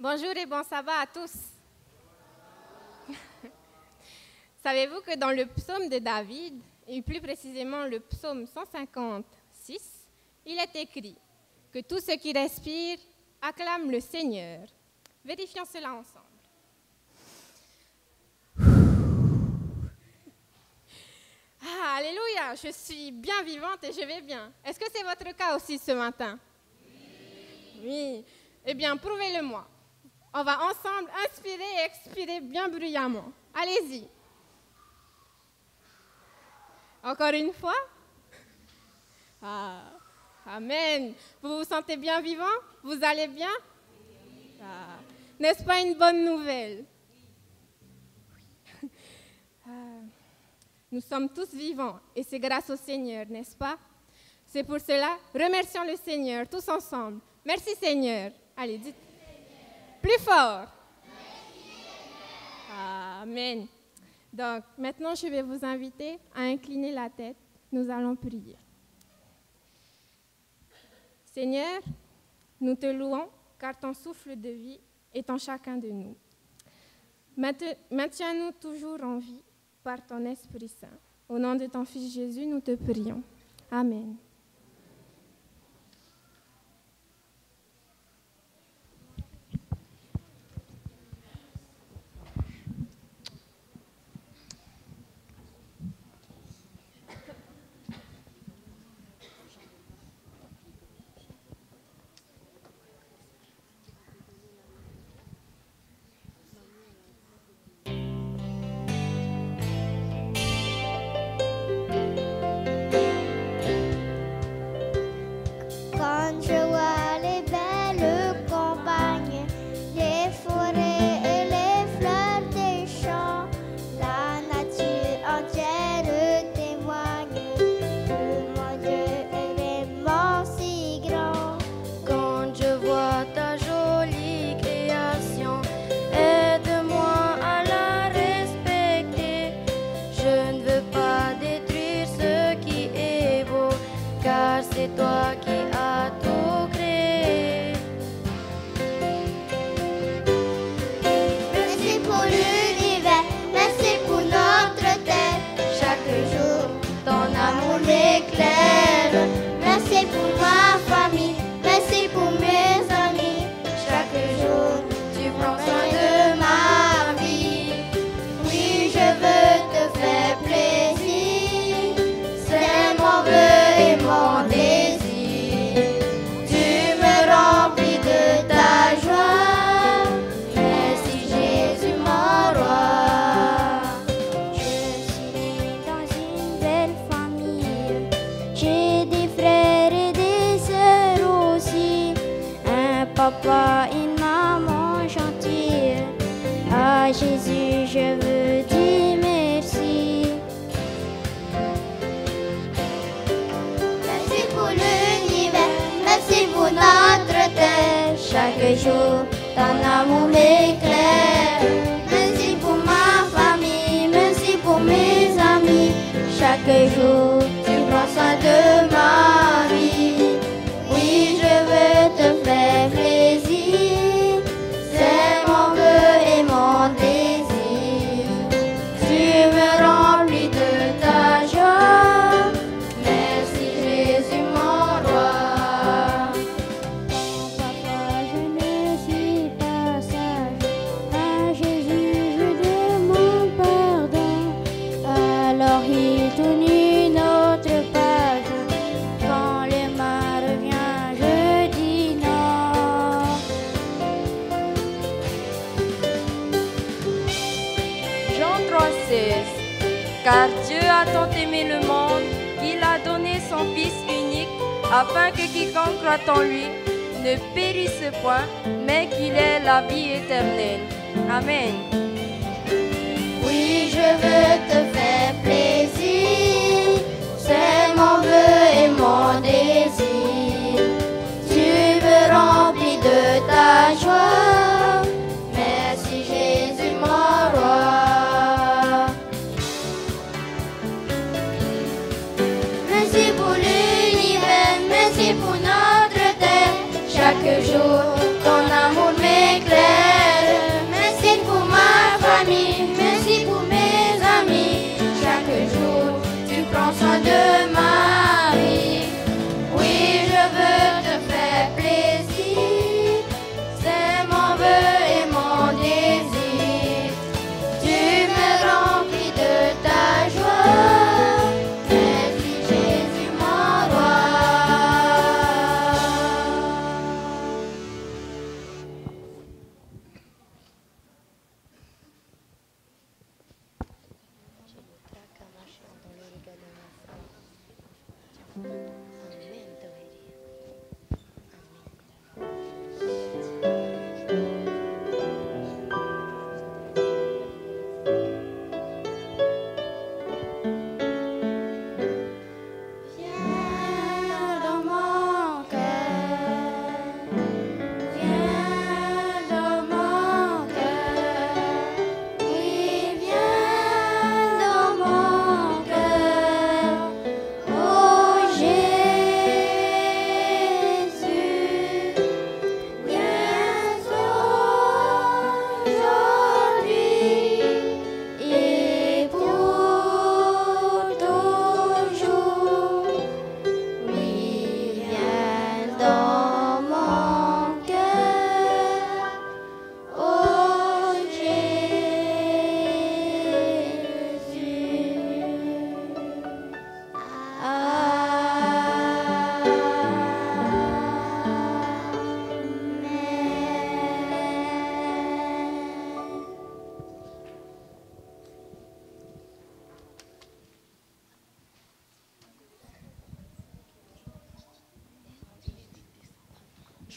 Bonjour et bon sabbat à tous. Savez-vous que dans le psaume de David, et plus précisément le psaume 156, il est écrit que tous ceux qui respirent acclament le Seigneur. Vérifions cela ensemble. Ah, alléluia, je suis bien vivante et je vais bien. Est-ce que c'est votre cas aussi ce matin? Oui. Eh bien, prouvez-le-moi. On va ensemble inspirer et expirer bien bruyamment. Allez-y. Encore une fois. Ah, amen. Vous vous sentez bien vivant? Vous allez bien? Ah, n'est-ce pas une bonne nouvelle? Nous sommes tous vivants et c'est grâce au Seigneur, n'est-ce pas? C'est pour cela, remercions le Seigneur tous ensemble. Merci Seigneur. Allez, dites. Plus fort. Amen. Donc, maintenant, je vais vous inviter à incliner la tête. Nous allons prier. Seigneur, nous te louons car ton souffle de vie est en chacun de nous. Maintiens-nous toujours en vie par ton Esprit Saint. Au nom de ton Fils Jésus, nous te prions. Amen. Papa, une maman gentille, à Jésus je veux dire merci. Merci pour l'univers, merci pour notre terre. Chaque jour, ton amour m'éclaire. Merci pour ma famille, merci pour mes amis. Chaque jour, tu prends soin de ma vie. Oui, je veux te faire plaisir, c'est mon vœu et mon désir. Tu me remplis de ta joie, merci Jésus mon roi. Papa, je ne suis pas sage, à Jésus je demande pardon. Alors il tourne une autre page, quand le mal revient je dis non. Jean 3,16. Car Dieu a tant aimé le monde qu'il a donné son Fils unique, afin que quiconque croit en lui ne périsse point, mais qu'il ait la vie éternelle. Amen. Oui, je veux te faire plaisir, c'est mon vœu et mon désir. Tu me remplis de ta joie, merci Jésus mon roi. Merci pour l'univers, merci pour notre terre. Chaque jour, ton amour m'éclaire.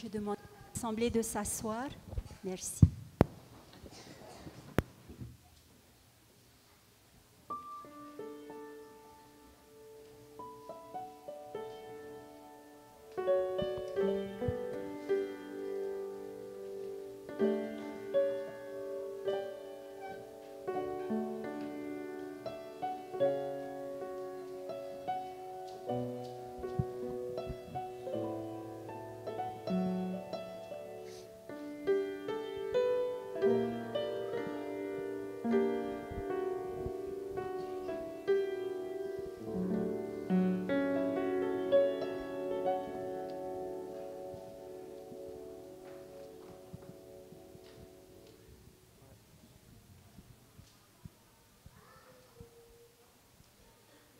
Je demande à l'Assemblée de s'asseoir. Merci.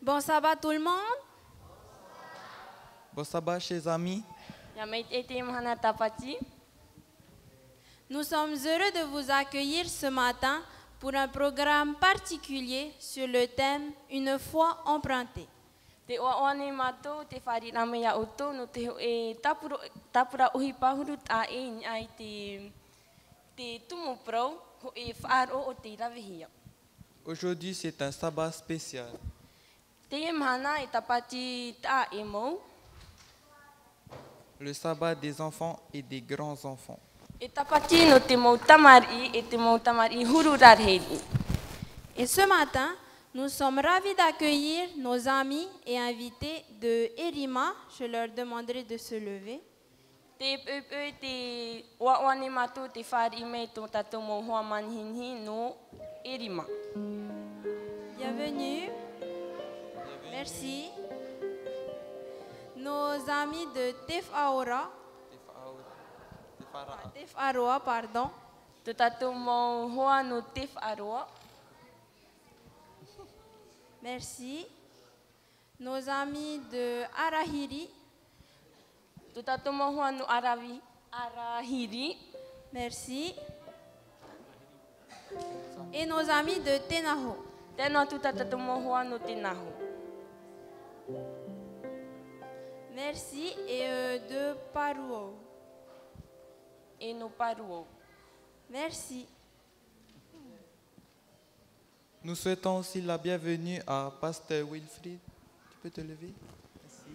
Bon sabbat tout le monde. Bon sabbat, chers amis. Nous sommes heureux de vous accueillir ce matin pour un programme particulier sur le thème Une foi empruntée. Aujourd'hui, c'est un sabbat spécial. Le sabbat des enfants et des grands-enfants. Et ce matin, nous sommes ravis d'accueillir nos amis et invités de Erima. Je leur demanderai de se lever. Bienvenue. Merci. Nos amis de Tef Aora. Tef Aroa, pardon. Merci. Nos amis de Arahiri. Merci. Et nos amis de Tenaho. Merci. Et de Paruo. Merci. Nous souhaitons aussi la bienvenue à Pasteur Wilfried. Tu peux te lever? Merci.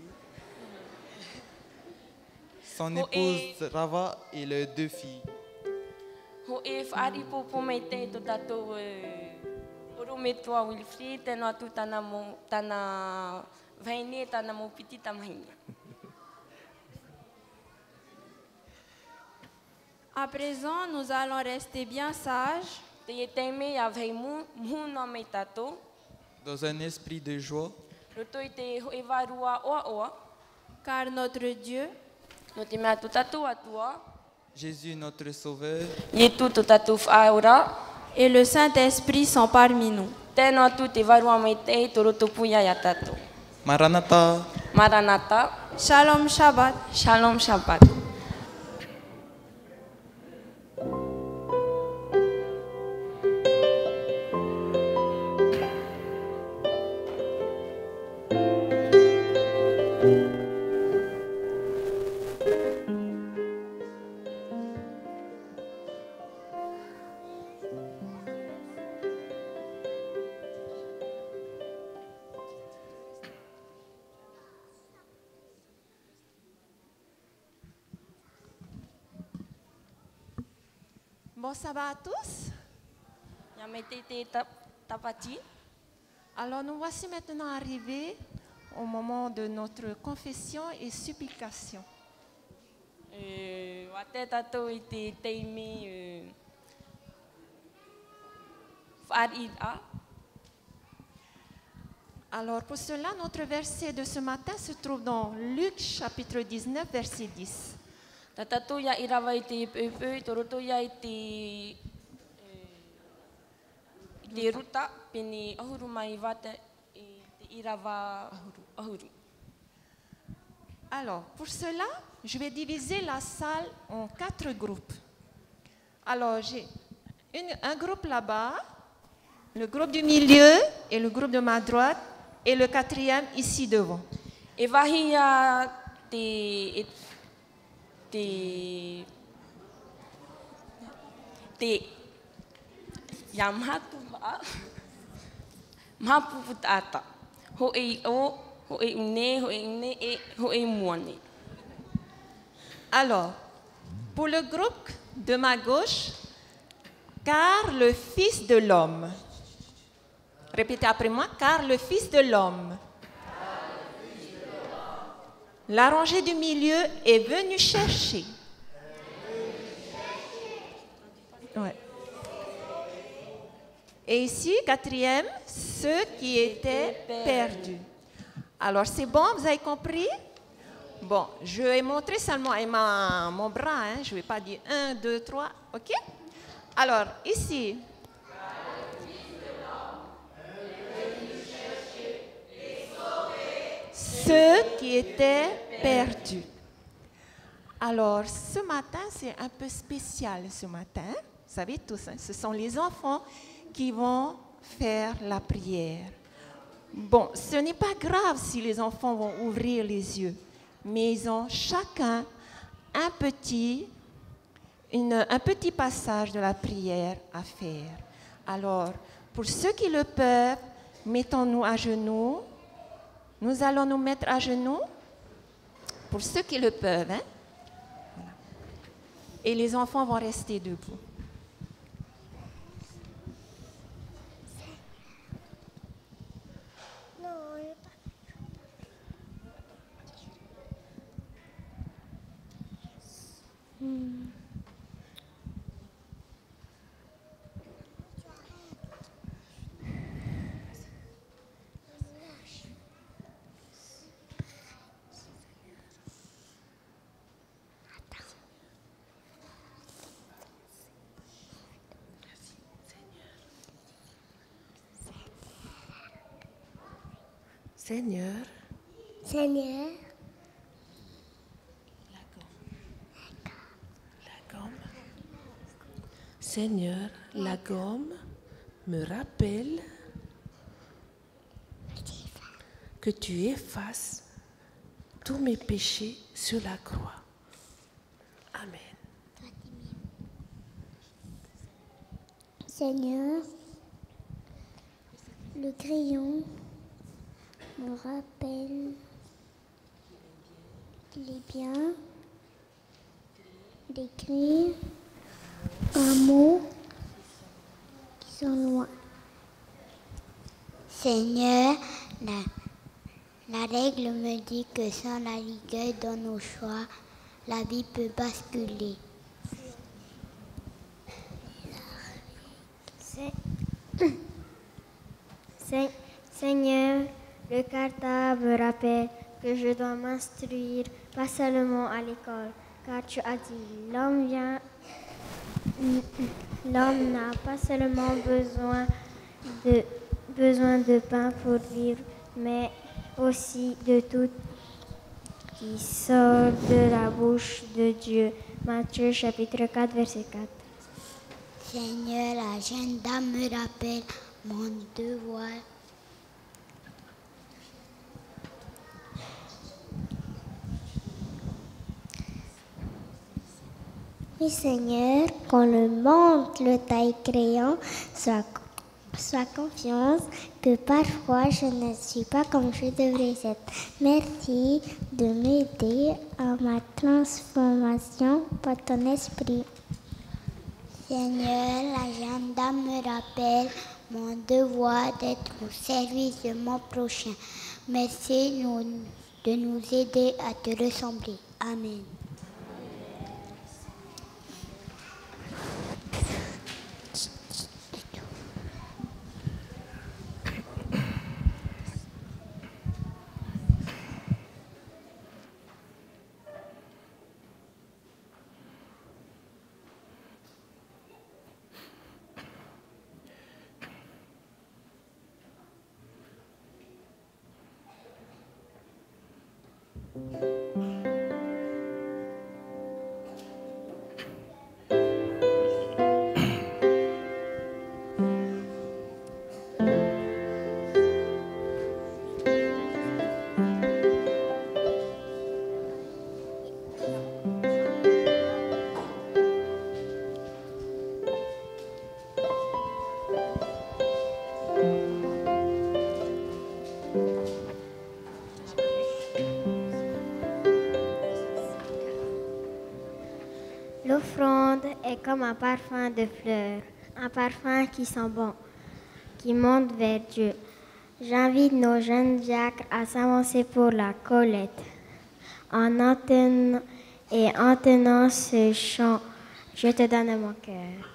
Son épouse Rava et leurs 2 filles. À présent, nous allons rester bien sages. Dans un esprit de joie. Car notre Dieu, Jésus notre Sauveur, et le Saint-Esprit sont parmi nous. Maranatha. Maranatha. Shalom Shabbat. Shalom Shabbat. Bon, ça va à tous? Alors, nous voici maintenant arrivés au moment de notre confession et supplication. Alors, pour cela, notre verset de ce matin se trouve dans Luc chapitre 19, verset 10. Alors, pour cela, je vais diviser la salle en 4 groupes. Alors, j'ai un groupe là-bas, le groupe du milieu et le groupe de ma droite, et le 4e ici devant. Alors, pour le groupe de ma gauche, car le Fils de l'homme. Répétez après moi, car le Fils de l'homme. La rangée du milieu est venue chercher. Ouais. Et ici, 4e, ceux qui étaient perdus. Alors, c'est bon, vous avez compris? Bon, je vais montrer seulement avec mon bras, hein, je ne vais pas dire 1, 2, 3, ok? Alors, ici. Ceux qui étaient perdus. Alors, ce matin, c'est un peu spécial ce matin. Vous savez tous, hein, ce sont les enfants qui vont faire la prière. Bon, ce n'est pas grave si les enfants vont ouvrir les yeux, mais ils ont chacun un petit passage de la prière à faire. Alors, pour ceux qui le peuvent, mettons-nous à genoux. Nous allons nous mettre à genoux, pour ceux qui le peuvent. Hein? Voilà. Et les enfants vont rester debout. Seigneur, Seigneur, la gomme. Seigneur, la gomme me rappelle que tu effaces tous mes péchés sur la croix. Amen. Seigneur, le crayon me rappelle qu'il est bien d'écrire un mot qui sont loin. Seigneur, la règle me dit que sans la rigueur dans nos choix, la vie peut basculer. Seigneur, le cartable me rappelle que je dois m'instruire, pas seulement à l'école, car tu as dit, l'homme n'a pas seulement besoin de pain pour vivre, mais aussi de tout qui sort de la bouche de Dieu. Matthieu chapitre 4, verset 4. Seigneur, la jeune dame me rappelle mon devoir. Oui, Seigneur, qu'on le montre le taille-crayon, sois confiance que parfois je ne suis pas comme je devrais être. Merci de m'aider à ma transformation par ton esprit. Seigneur, la gendarme me rappelle mon devoir d'être au service de mon prochain. Merci de nous aider à te ressembler. Amen. L'offrande est comme un parfum de fleurs, un parfum qui sent bon, qui monte vers Dieu. J'invite nos jeunes diacres à s'avancer pour la collecte. En entonnant ce chant, je te donne mon cœur.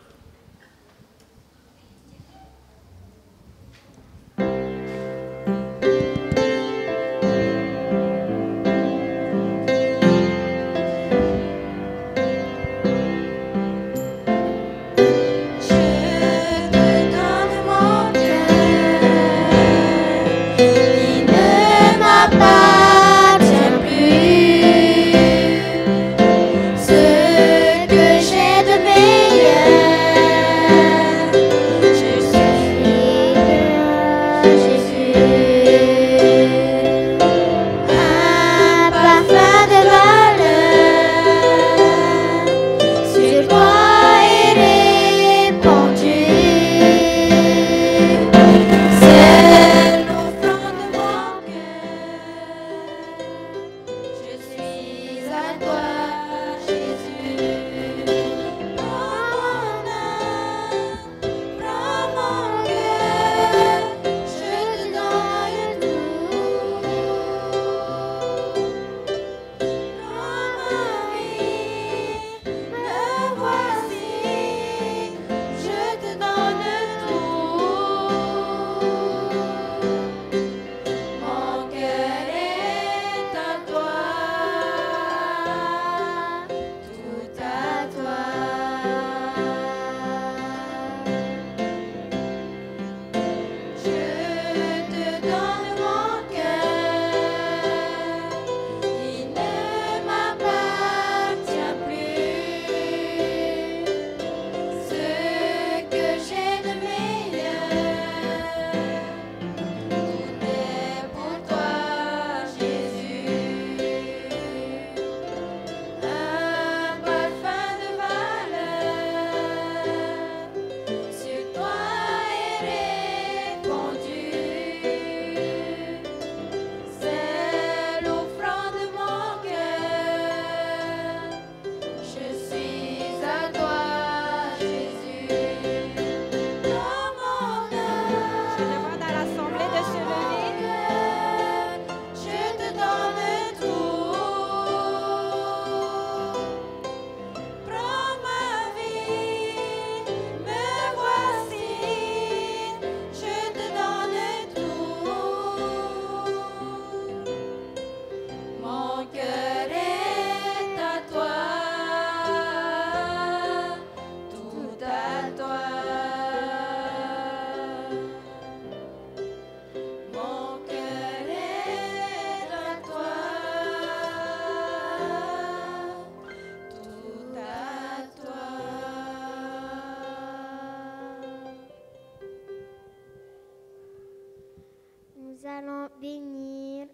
Nous allons bénir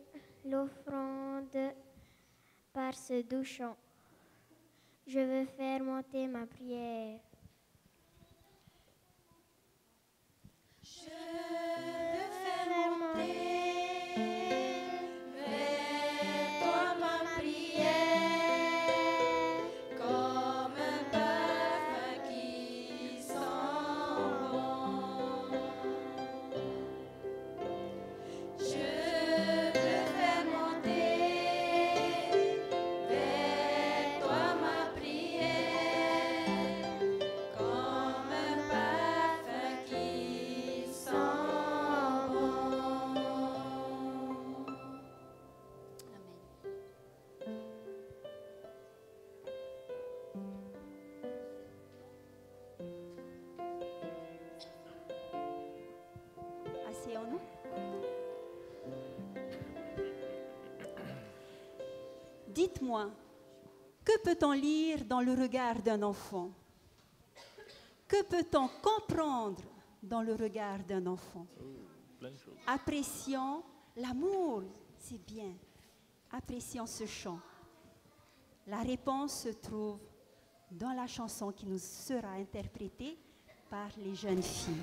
l'offrande par ce doux chant. Je veux faire monter ma prière. Je veux faire monter vers toi ma prière, comme un parfum qui Asseyons-nous. Dites-moi, que peut-on lire dans le regard d'un enfant? Que peut-on comprendre dans le regard d'un enfant? Apprécions l'amour, c'est bien. Apprécions ce chant. La réponse se trouve dans la chanson qui nous sera interprétée par les jeunes filles.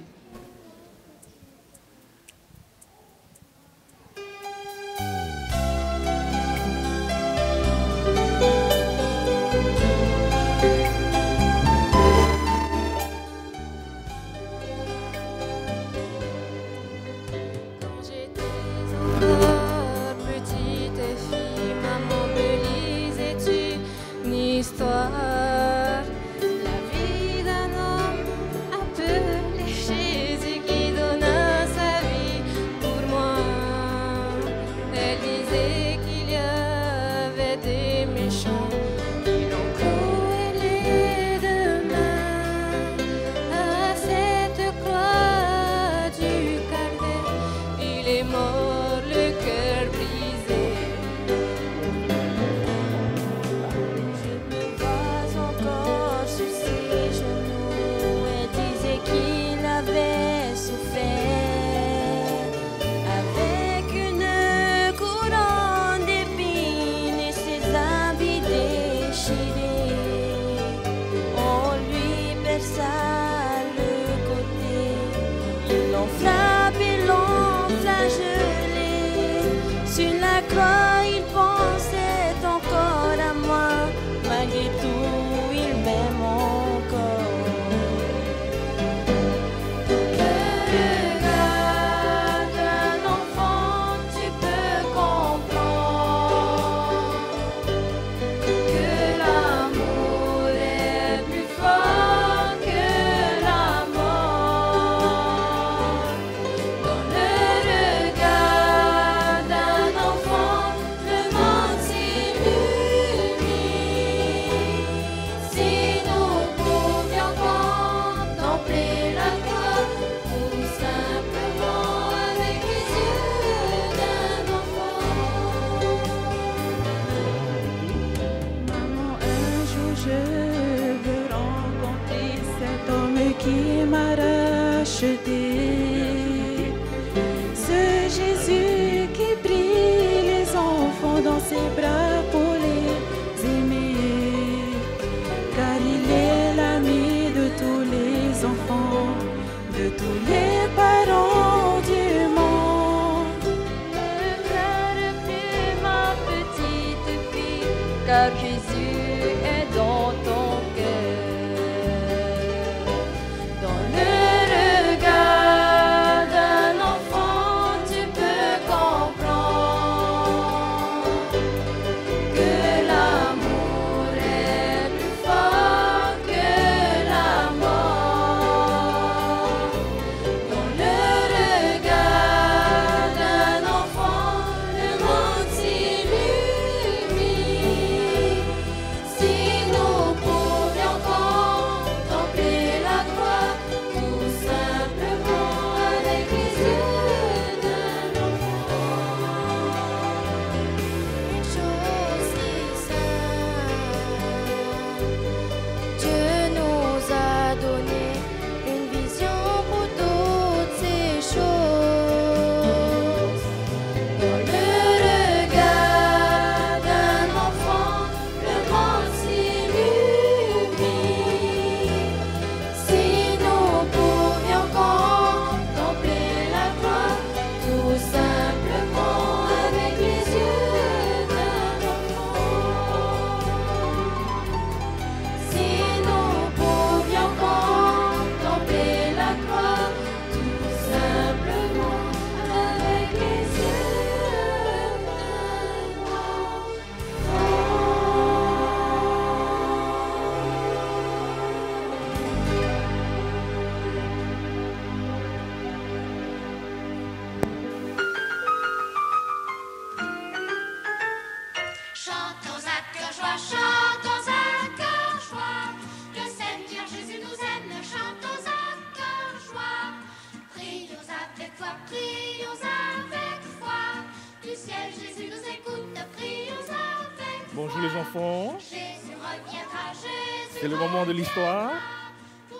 prions avec foi. Du ciel, Jésus nous écoute, prions avec foi. Bonjour les enfants. Jésus reviendra, Jésus. C'est le moment de l'histoire.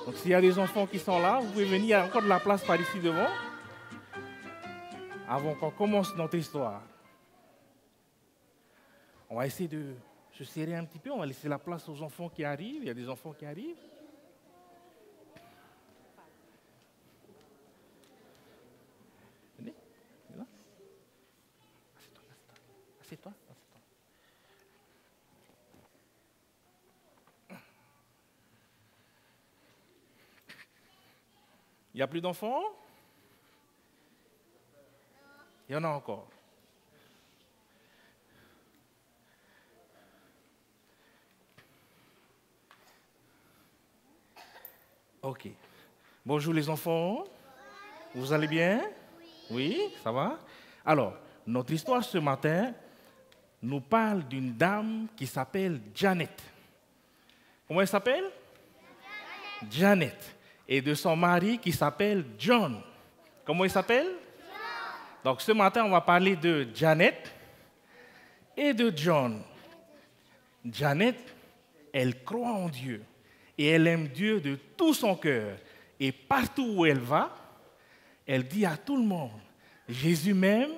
Donc s'il y a des enfants qui sont là, vous pouvez venir, il y a encore de la place par ici devant. Avant qu'on commence notre histoire. On va essayer de se serrer un petit peu, on va laisser la place aux enfants qui arrivent. Il y a des enfants qui arrivent. Venez, viens là. Assieds-toi, assieds-toi. Il n'y a plus d'enfants? Il y en a encore. Ok. Bonjour les enfants. Vous allez bien? Oui, ça va? Alors, notre histoire ce matin nous parle d'une dame qui s'appelle Janet. Comment elle s'appelle? Janet. Et de son mari qui s'appelle John. Comment il s'appelle? John. Donc ce matin, on va parler de Janet et de John. Janet, elle croit en Dieu et elle aime Dieu de tout son cœur. Et partout où elle va, elle dit à tout le monde, Jésus m'aime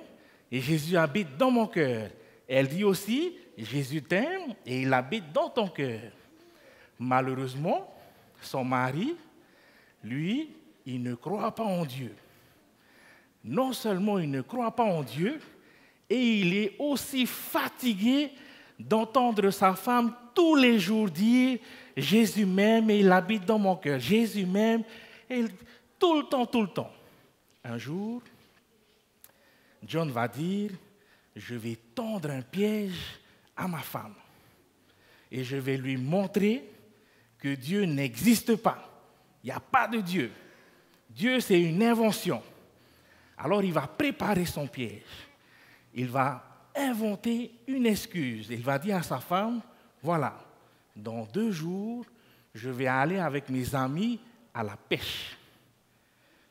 et Jésus habite dans mon cœur. Elle dit aussi, Jésus t'aime et il habite dans ton cœur. Malheureusement, son mari, lui, il ne croit pas en Dieu. Non seulement il ne croit pas en Dieu, et il est aussi fatigué d'entendre sa femme tous les jours dire « Jésus m'aime et il habite dans mon cœur. Jésus m'aime. » Et tout le temps, tout le temps. Un jour, John va dire « Je vais tendre un piège à ma femme et je vais lui montrer que Dieu n'existe pas. Il n'y a pas de Dieu. Dieu, c'est une invention. » Alors, il va préparer son piège. Il va inventer une excuse. Il va dire à sa femme, voilà, dans 2 jours, je vais aller avec mes amis à la pêche.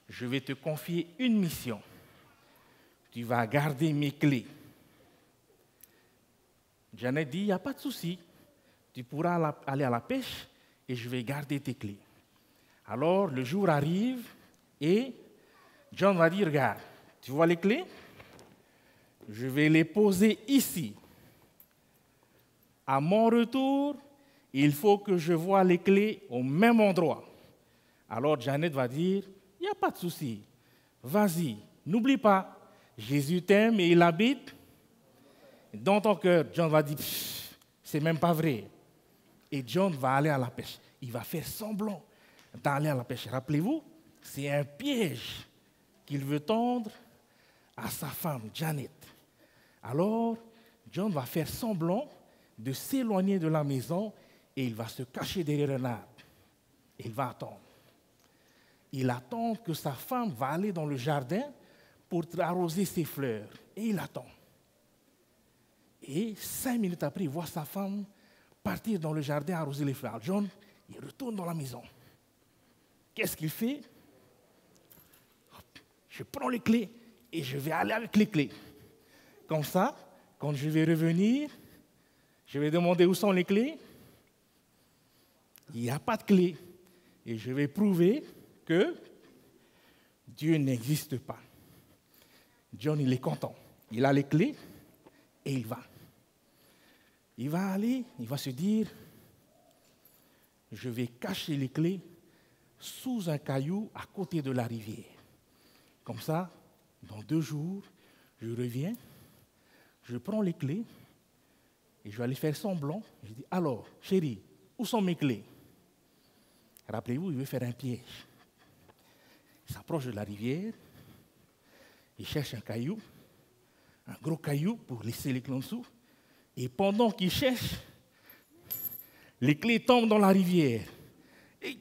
Je vais te confier une mission. Tu vas garder mes clés. Janet dit, il n'y a pas de souci. Tu pourras aller à la pêche et je vais garder tes clés. Alors, le jour arrive et John va dire, regarde, tu vois les clés? Je vais les poser ici. À mon retour, il faut que je voie les clés au même endroit. Alors Janet va dire, il n'y a pas de souci. Vas-y, n'oublie pas, Jésus t'aime et il habite dans ton cœur. John va dire, c'est même pas vrai. Et John va aller à la pêche. Il va faire semblant d'aller à la pêche. Rappelez-vous, c'est un piège qu'il veut tendre à sa femme, Janet. Alors, John va faire semblant de s'éloigner de la maison et il va se cacher derrière un arbre. Il va attendre. Il attend que sa femme va aller dans le jardin pour arroser ses fleurs. Et il attend. Et 5 minutes après, il voit sa femme partir dans le jardin arroser les fleurs. John, il retourne dans la maison. Qu'est-ce qu'il fait? Je prends les clés et je vais aller avec les clés. Comme ça, quand je vais revenir, je vais demander où sont les clés. Il n'y a pas de clés. Et je vais prouver que Dieu n'existe pas. John, il est content. Il a les clés et il va. Il va aller, il va se dire, je vais cacher les clés sous un caillou à côté de la rivière. Comme ça, dans 2 jours, je reviens, je prends les clés et je vais aller faire semblant. Je dis, alors, chérie, où sont mes clés? Rappelez-vous, il veut faire un piège. Il s'approche de la rivière, il cherche un caillou, un gros caillou pour laisser les clés en dessous. Et pendant qu'il cherche, les clés tombent dans la rivière. Et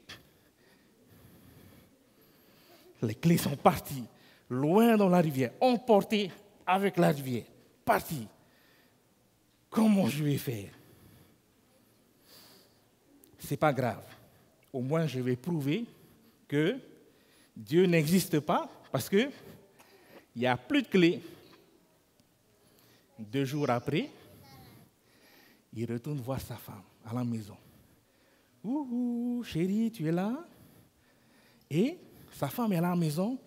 les clés sont parties, loin dans la rivière, emportées avec la rivière, parties. Comment je vais faire? C'est pas grave. Au moins, je vais prouver que Dieu n'existe pas, parce que il n'y a plus de clé. 2 jours après, il retourne voir sa femme à la maison. Ouh, chérie, tu es là? Et sa femme est à la maison,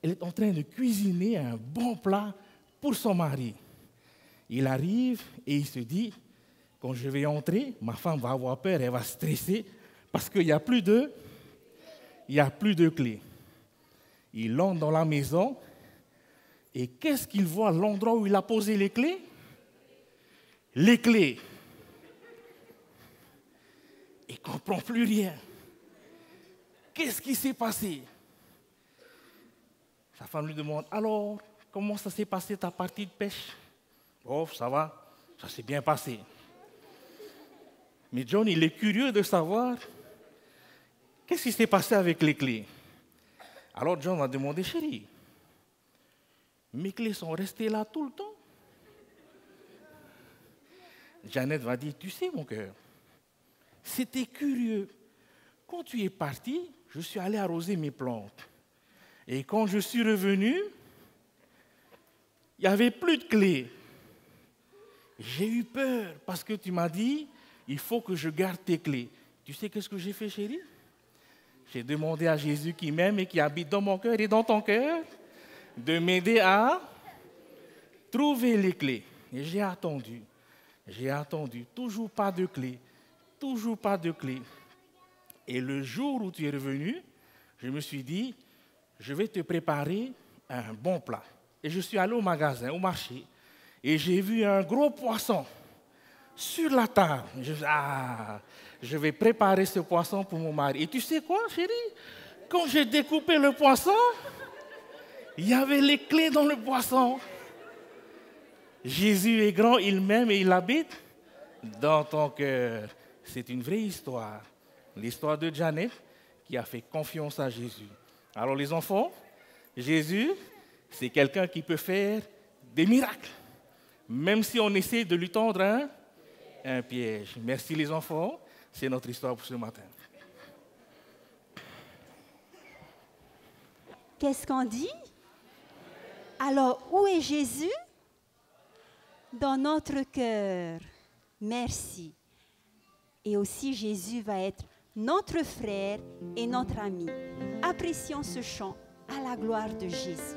elle est en train de cuisiner un bon plat pour son mari. Il arrive et il se dit, quand je vais entrer, ma femme va avoir peur, elle va stresser parce qu'il n'y a plus de clé. Il entre dans la maison et qu'est-ce qu'il voit à l'endroit où il a posé les clés? Les clés. Il ne comprend plus rien. Qu'est-ce qui s'est passé? Sa femme lui demande, alors, comment ça s'est passé ta partie de pêche? Oh, ça va, ça s'est bien passé. Mais John, il est curieux de savoir qu'est-ce qui s'est passé avec les clés. Alors John va demander, chérie, mes clés sont restées là tout le temps. Janet va dire, tu sais mon cœur, c'était curieux. Quand tu es parti, je suis allé arroser mes plantes. Et quand je suis revenu, il n'y avait plus de clés. J'ai eu peur parce que tu m'as dit, il faut que je garde tes clés. Tu sais qu'est-ce que j'ai fait, chérie? J'ai demandé à Jésus qui m'aime et qui habite dans mon cœur et dans ton cœur de m'aider à trouver les clés. Et j'ai attendu, toujours pas de clés, toujours pas de clés. Et le jour où tu es revenu, je me suis dit, je vais te préparer un bon plat. Et je suis allé au magasin, au marché, et j'ai vu un gros poisson sur la table. Je vais préparer ce poisson pour mon mari. Et tu sais quoi, chérie? Quand j'ai découpé le poisson, il y avait les clés dans le poisson. Jésus est grand, il m'aime et il habite dans ton cœur. C'est une vraie histoire. L'histoire de Janet qui a fait confiance à Jésus. Alors les enfants, Jésus, c'est quelqu'un qui peut faire des miracles, même si on essaie de lui tendre un piège. Merci les enfants, c'est notre histoire pour ce matin. Qu'est-ce qu'on dit? Alors, où est Jésus? Dans notre cœur. Merci. Et aussi, Jésus va être notre frère et notre ami. Apprécions ce chant à la gloire de Jésus.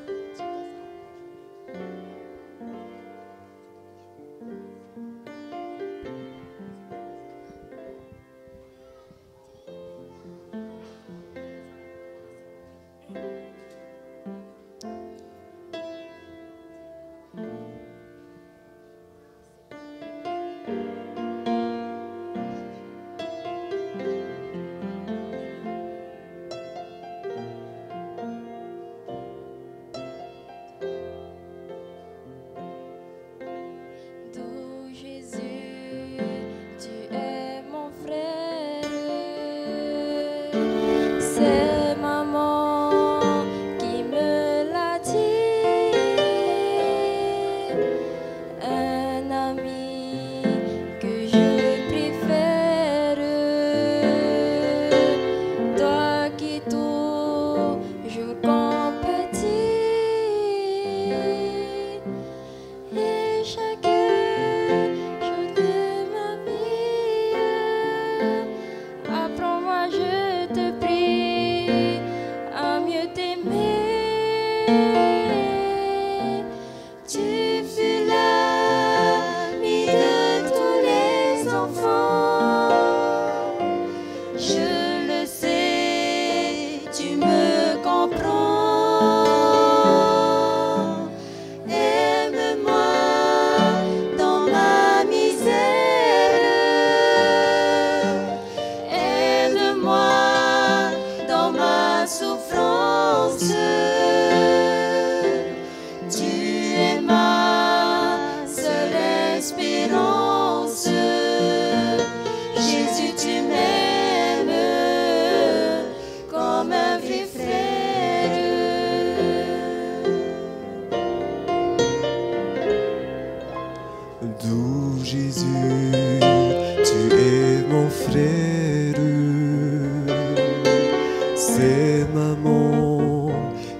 C'est maman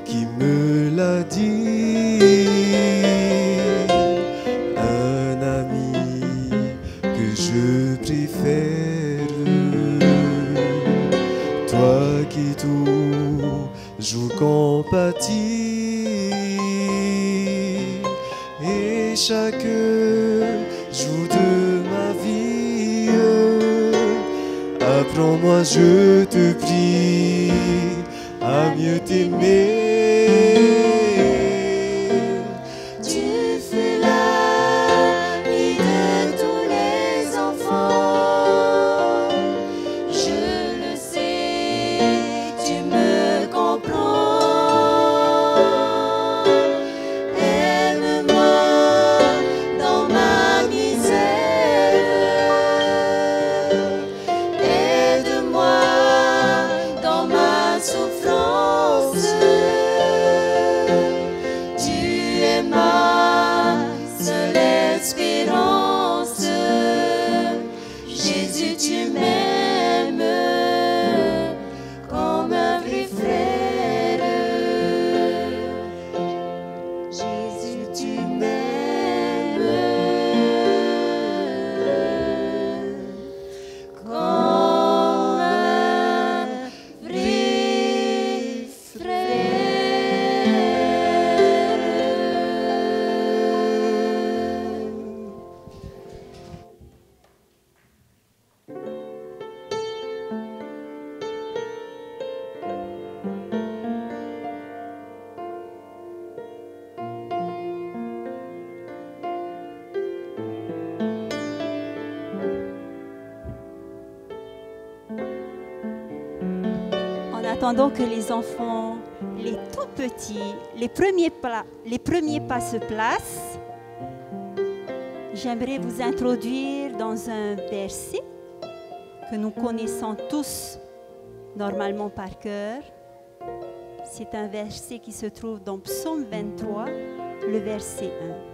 qui me l'a dit. chaque jour de ma vie. Apprends-moi, je te prie, à mieux t'aimer. Tu fais la vie de tous les enfants. Je le sais, tu me comprends. Aime-moi dans ma misère. Aide-moi dans ma souffrance. Tu es ma seule espérance. Jésus, tu m'aimes comme un vrai frère. Jésus, tu m'aimes comme un vrai frère. En attendant que les enfants, les tout petits, les premiers pas se placent, j'aimerais vous introduire dans un verset que nous connaissons tous normalement par cœur. C'est un verset qui se trouve dans Psaume 23, le verset 1.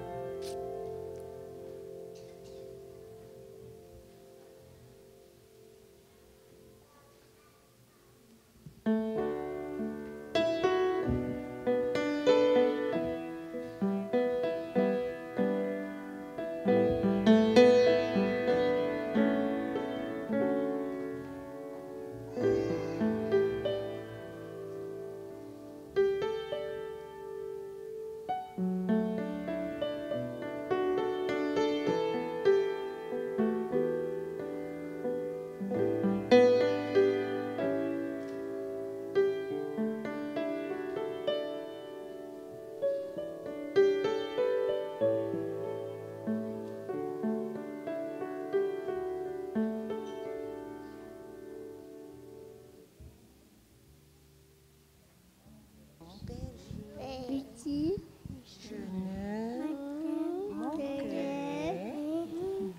Petit, je ne manquerai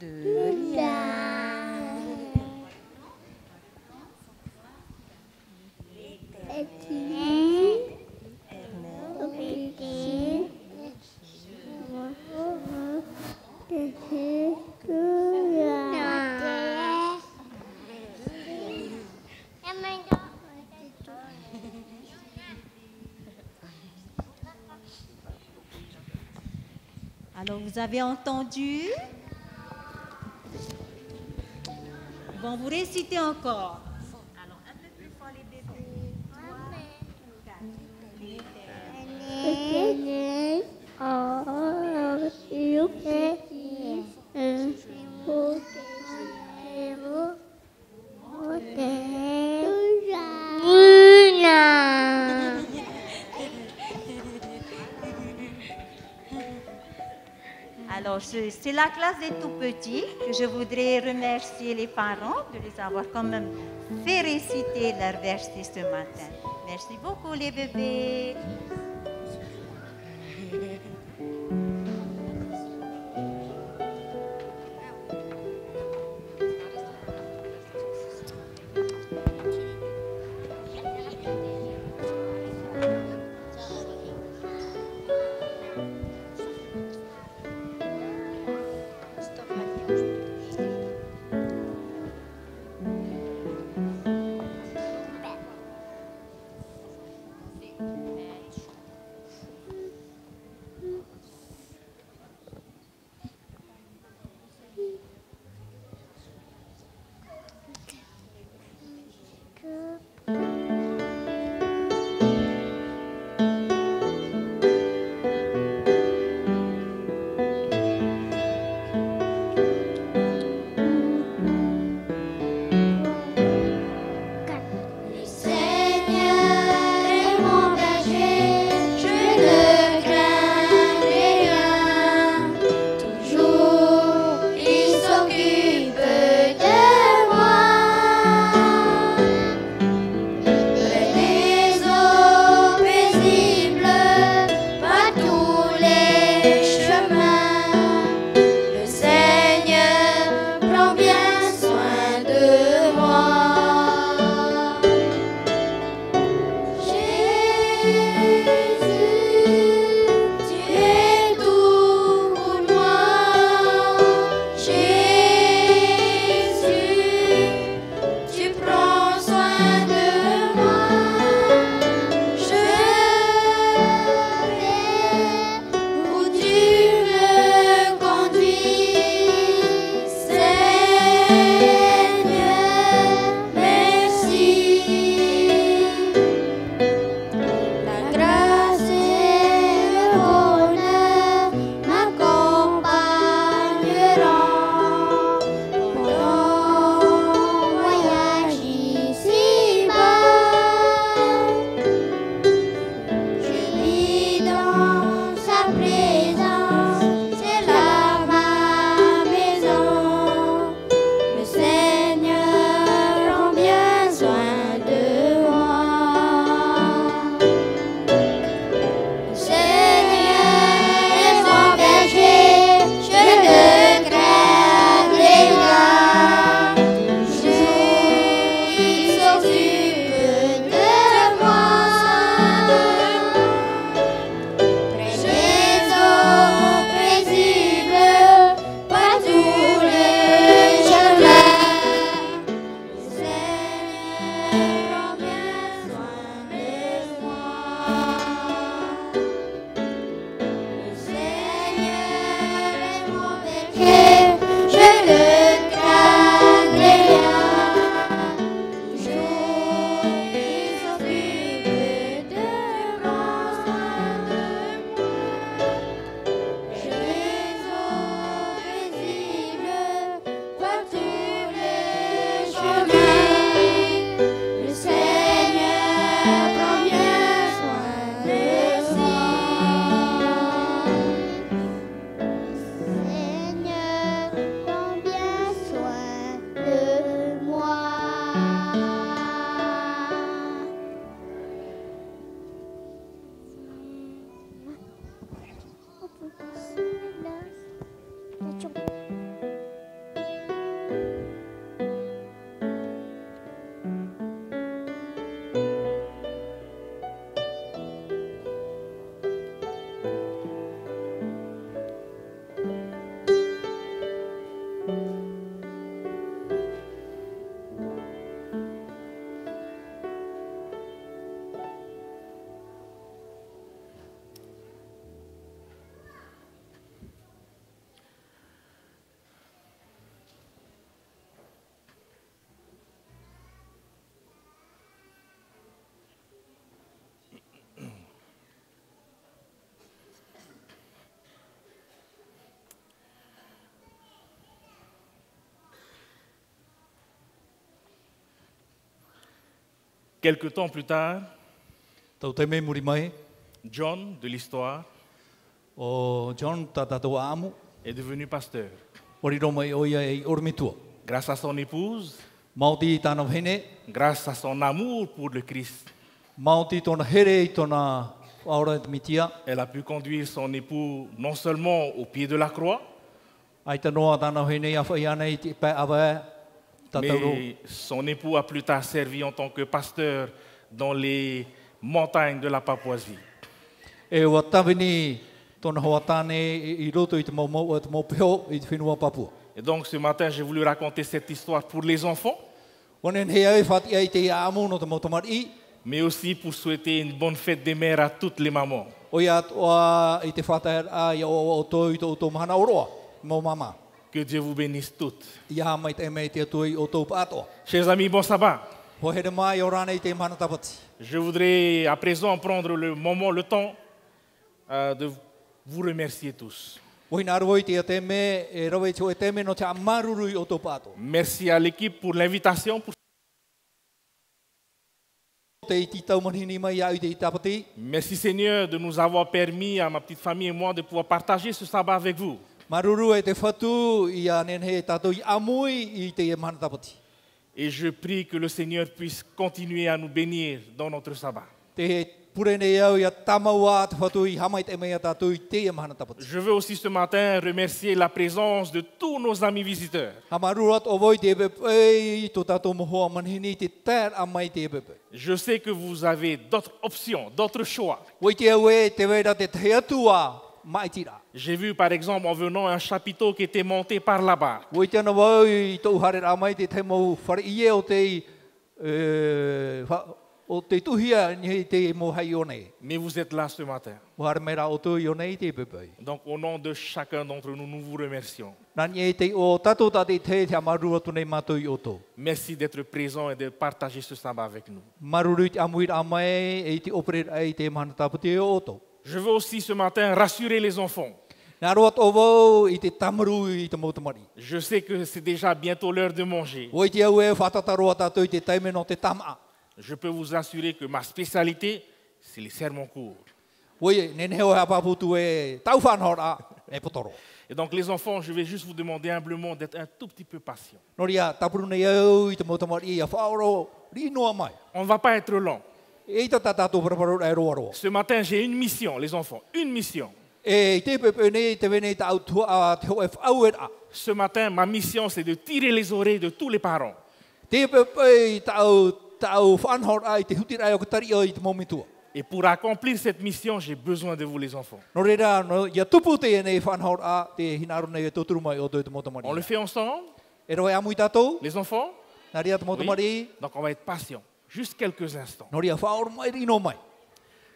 de rien. Alors, vous avez entendu? Bon, vous récitez encore. Alors, un peu plus fort les bébés. 3, Alors, c'est la classe des tout-petits que je voudrais remercier les parents de les avoir quand même fait réciter leur verset ce matin. Merci beaucoup les bébés. chum. Quelque temps plus tard, Tau te me muri mai, John de l'histoire o John tatato amu, est devenu pasteur. oriro mai oia e ormitua. Grâce à son épouse, Mauti tana hene, grâce à son amour pour le Christ, mauti tona here i tona aura mitia, elle a pu conduire son époux non seulement au pied de la croix, ai tanoa tana hene a whai ana i te pai awa tatauro. mais son époux a plus tard servi en tant que pasteur dans les montagnes de la Papouasie. E ua tawini tona hoa tane i roto i te mau o te mau peo i te whenua Papua. Et donc ce matin, j'ai voulu raconter cette histoire pour les enfants, Wanen hea e whati ai te amu no te mau tamari, mais aussi pour souhaiter une bonne fête des mères à toutes les mamans. o ia toa i te whataer a i o toi i tō mahana oroa, mau mama. Que Dieu vous bénisse toutes. Ia mai te mei te atui o tō pātoa. Chers amis, bon sabbat. Ho here mai o rānei te mahana tapati. Je voudrais à présent prendre le temps de vous remercier tous. Wina roi te te me, e rawe te te me no te amarurui o tō pātoa. Merci à l'équipe pour l'invitation. Te iti tau manhini mai au te tapati. Merci Seigneur de nous avoir permis, à ma petite famille et moi, de pouvoir partager ce sabbat avec vous. Maruru e te whatu i a nenhe tātou i amui i te mahana tapati. Et je prie que le Seigneur puisse continuer à nous bénir dans notre sabbat. Te purene au i a tamaua te whatu i hamai te mea tātou i te mahana tapati. Je veux aussi ce matin remercier la présence de tous nos amis visiteurs. Ha marurat o voi te epepe i tō tātou mohoa manhini te tēr a mai te epepe. Je sais que vous avez d'autres options, d'autres choix. Wai te au e te weira te te atua mai tira. J'ai vu par exemple en venant un chapiteau qui était monté par là-bas. Wai te ana wau i tō hare a mai te te mau whare ie o te o te tuhia ni te mo hai o nei. Mais vous êtes là ce matin. Wahare mera o tō i o nei te epepe. Donc au nom de chacun d'entre nous, nous vous remercions. Nani e te o tātou tātou te amarua tu nei mātou i o tō. Merci d'être présent et de partager ce sabbat avec nous. Maruru te amuir a mai e te operet ai te mahana tapati o tō. Je veux aussi ce matin rassurer les enfants. Nā roat o wau i te tamaru i te mautamari. Je sais que c'est déjà bientôt l'heure de manger. Wai te au e whatataroa tātou i te taime no te tama. Je peux vous assurer que ma spécialité, c'est les sermons courts. Wai, nenheo hea paputu e tau whanhora e potoro. Et donc les enfants, je vais juste vous demander humblement d'être un tout petit peu patient. Noria, tapuru nei au i te mautamari i a whaoro rinoa mai. On ne va pas être long. E ta tātou paraparu e roa roa. Ce matin, j'ai une mission, les enfants, une mission. E te pepe nei te vene ta autua a te ho e whau e a. Ce matin, ma mission, c'est de tirer les oreilles de tous les parents. Te pepe tau whanhora i te hutirai o katari o i te momitua. Et pour accomplir cette mission, j'ai besoin de vous les enfants. No reira, no, ia tupu te nei whanhora te hinaru nei e toturu mai o te mautamari. On le fait ensemble, E roe amui tātou, les enfants? nari a te mautamari. Oui. Donc on va être patient, juste quelques instants. Noria whaoro mai rino mai.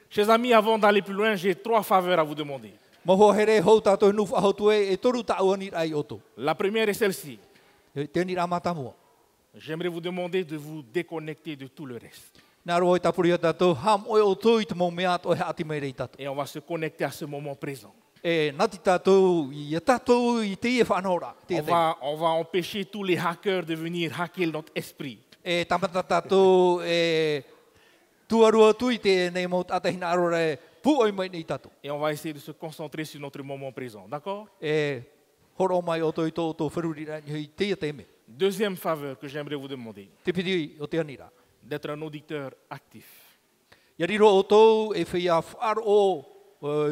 Chers amis, avant d'aller plus loin, j'ai 3 faveurs à vous demander. Maho here hou tātou nu whahautu e toru tāua ni ai oto. La première est celle-ci. Te ni ramatamua. J'aimerais vous demander de vous déconnecter de tout le reste. Nā roa i tapuri a tātou, ham oi o tō i te mau mea o he ati mai rei tātou. Et on va se connecter à ce moment présent. E nati tātou, i a tātou i te e whanora. On va empêcher tous les hackers de venir hacker notre esprit. E tamata tātou e tuarua tui te nei mau tātahina arore pu oi mai nei tātou. Et on va essayer de se concentrer sur notre moment présent. D'accord? E horo mai o tō i tō wherurira i te te me. Deuxième faveur que j'aimerais vous demander. Te pidi o te anira. D'être un auditeur actif. Ia riro o tō e whia wharo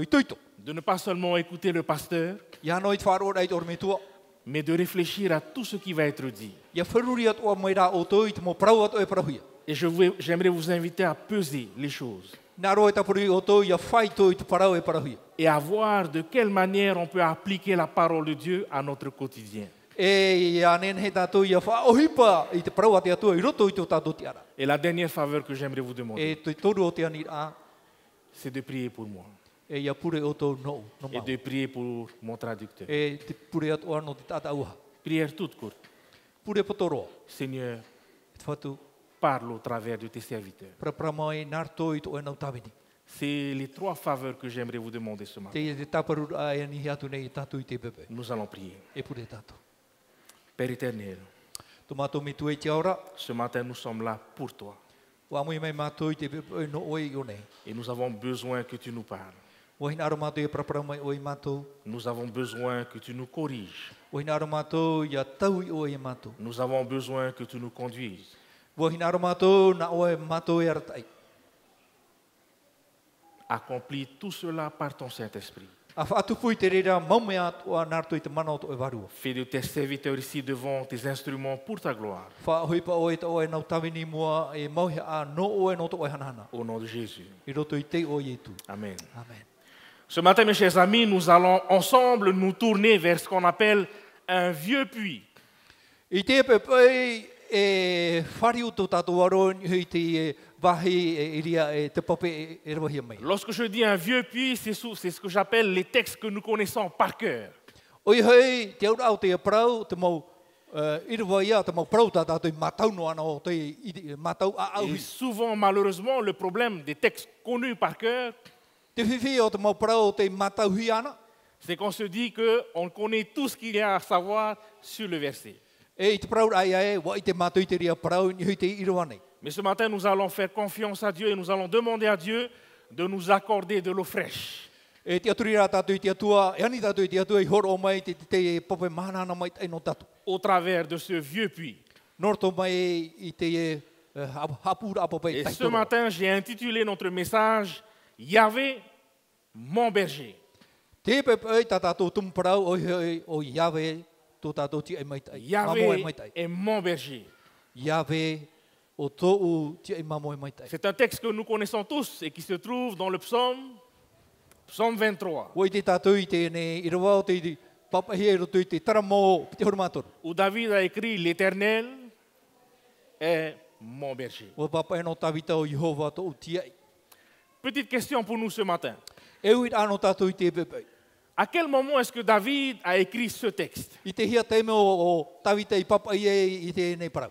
i tuito. de ne pas seulement écouter le pasteur, Ia noi whāro rei or me tua. mais de réfléchir à tout ce qui va être dit. Ia wharuri atu a mai rā o toi, te mo prau atu e prauhia. Et j'aimerais vous inviter à peser les choses Nā roa e tapuri o toi, ia whai toi te parau e prauhia. et à voir de quelle manière on peut appliquer la parole de Dieu à notre quotidien. E ia nen he tātou ia whaohipa i te prau ati atua i roto i tō tātou te ara. Et la dernière faveur que j'aimerais vous E demander, te toru o te ani a, c'est de prier pour moi e ia pure o tō no et mau. de prier pour mon traducteur. E te pure atu ano te tata uha. Prière toute courte. Pure potoroa. Seigneur, Te whatu, parle au travers de tes serviteurs. praprama e nārto i tō e nau tāwini. C'est les 3 faveurs que j'aimerais vous demander ce matin. Te taparu a e ni atu nei tātou i te pepe. Nous allons prier. E pure tātou. Père éternel, Tō mātou mi tue te aura, ce matin nous sommes là pour toi wa mui mai mātou i te pepe no oe i o nei. et nous avons besoin que tu nous parles. Wa hina aro mātou e praprama i o i mātou. Nous avons besoin que tu nous corriges. Wa hina aro mātou ia tau i o i mātou. Nous avons besoin que tu nous conduises. Wa hina aro mātou na oe mātou e aratai. Accomplis tout cela par ton Saint-Esprit. A whaatupui te reira maume atua nārto i te mana o te oe. Fais de tes serviteurs ici devant tes instruments pour ta gloire. Whahoipa oe te oe nau tawini mua e mauhe a no oe no te oe hanahana. Au nom de Jésus. I roto i te oe tu. Amen. Amen. Ce matin, mes chers amis, nous allons ensemble nous tourner vers ce qu'on appelle un vieux puits. I te pepe e whariu tō tātou aro i te wahi e iria e te pape e rawahia mai. Lorsque je dis un vieux puits, c'est ce que j'appelle les textes que nous connaissons par cœur. Oi hei, te aura au te prau, te mau irawaia, te mau prau tā tātou i matau no ana o te matau a Et auhi. souvent, malheureusement, le problème des textes connus par cœur, Te whiwhi o te mau prau o te matau hi ana, c'est qu'on se dit qu'on connaît tout ce qu'il y a à savoir sur le verset. e i te prau ai ai, wa i te matau i te ria prau, ni hui te irawa nei. Mais ce matin, nous allons faire confiance à Dieu et nous allons demander à Dieu de nous accorder de l'eau fraîche. E te aturi rā tātou i te atua, e ani tātou i te atua i horo o mai te pape mahana mai tai no tātou. Au travers de ce vieux puits. Norto mai i te hapura apapai Et tai ce toro. matin, j'ai intitulé notre message Yahvé, mon berger. Te pepe ai tā tātou tumparau o Yahweh tō tātou ti ai mai tai. Mamo ai mai Yahvé tai. est mon berger. Yahweh o tōu ti ai mamo ai mai tai. C'est un texte que nous connaissons tous et qui se trouve dans le psaume 23, Wai te tātou i te ne irawa o te papahi e roto i te taramo te horumatoru. où David a écrit l'Éternel est mon berger. O papahi no tawita o Yehova tōu ti ai. Petite question pour nous ce matin. E ui ano tātou i te pepe. À quel moment est-ce que David a écrit ce texte? I te hia teime o tawita i papahi e i te nei parau.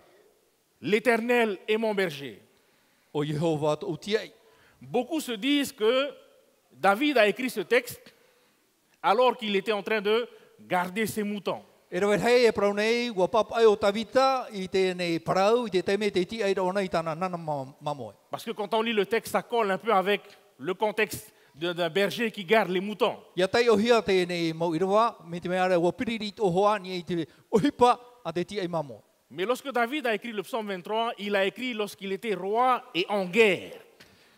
L'Éternel est mon berger. O Yehova tōu ti ai. Beaucoup se disent que David a écrit ce texte alors qu'il était en train de garder ses moutons. E rawe hei e parau nei, ua papai o tawita i te nei parau, i te teime te ti ai rona i tāna nana mamoe. Parce que quand on lit le texte, ça colle un peu avec le contexte d'un berger qui garde les moutons. Ia tai o hia te nei mau irawa, me te meare ua piririt o hoa ni i te ohipa a te ti ai mamoe. Mais lorsque David a écrit le psaume 23, il a écrit lorsqu'il était roi et en guerre.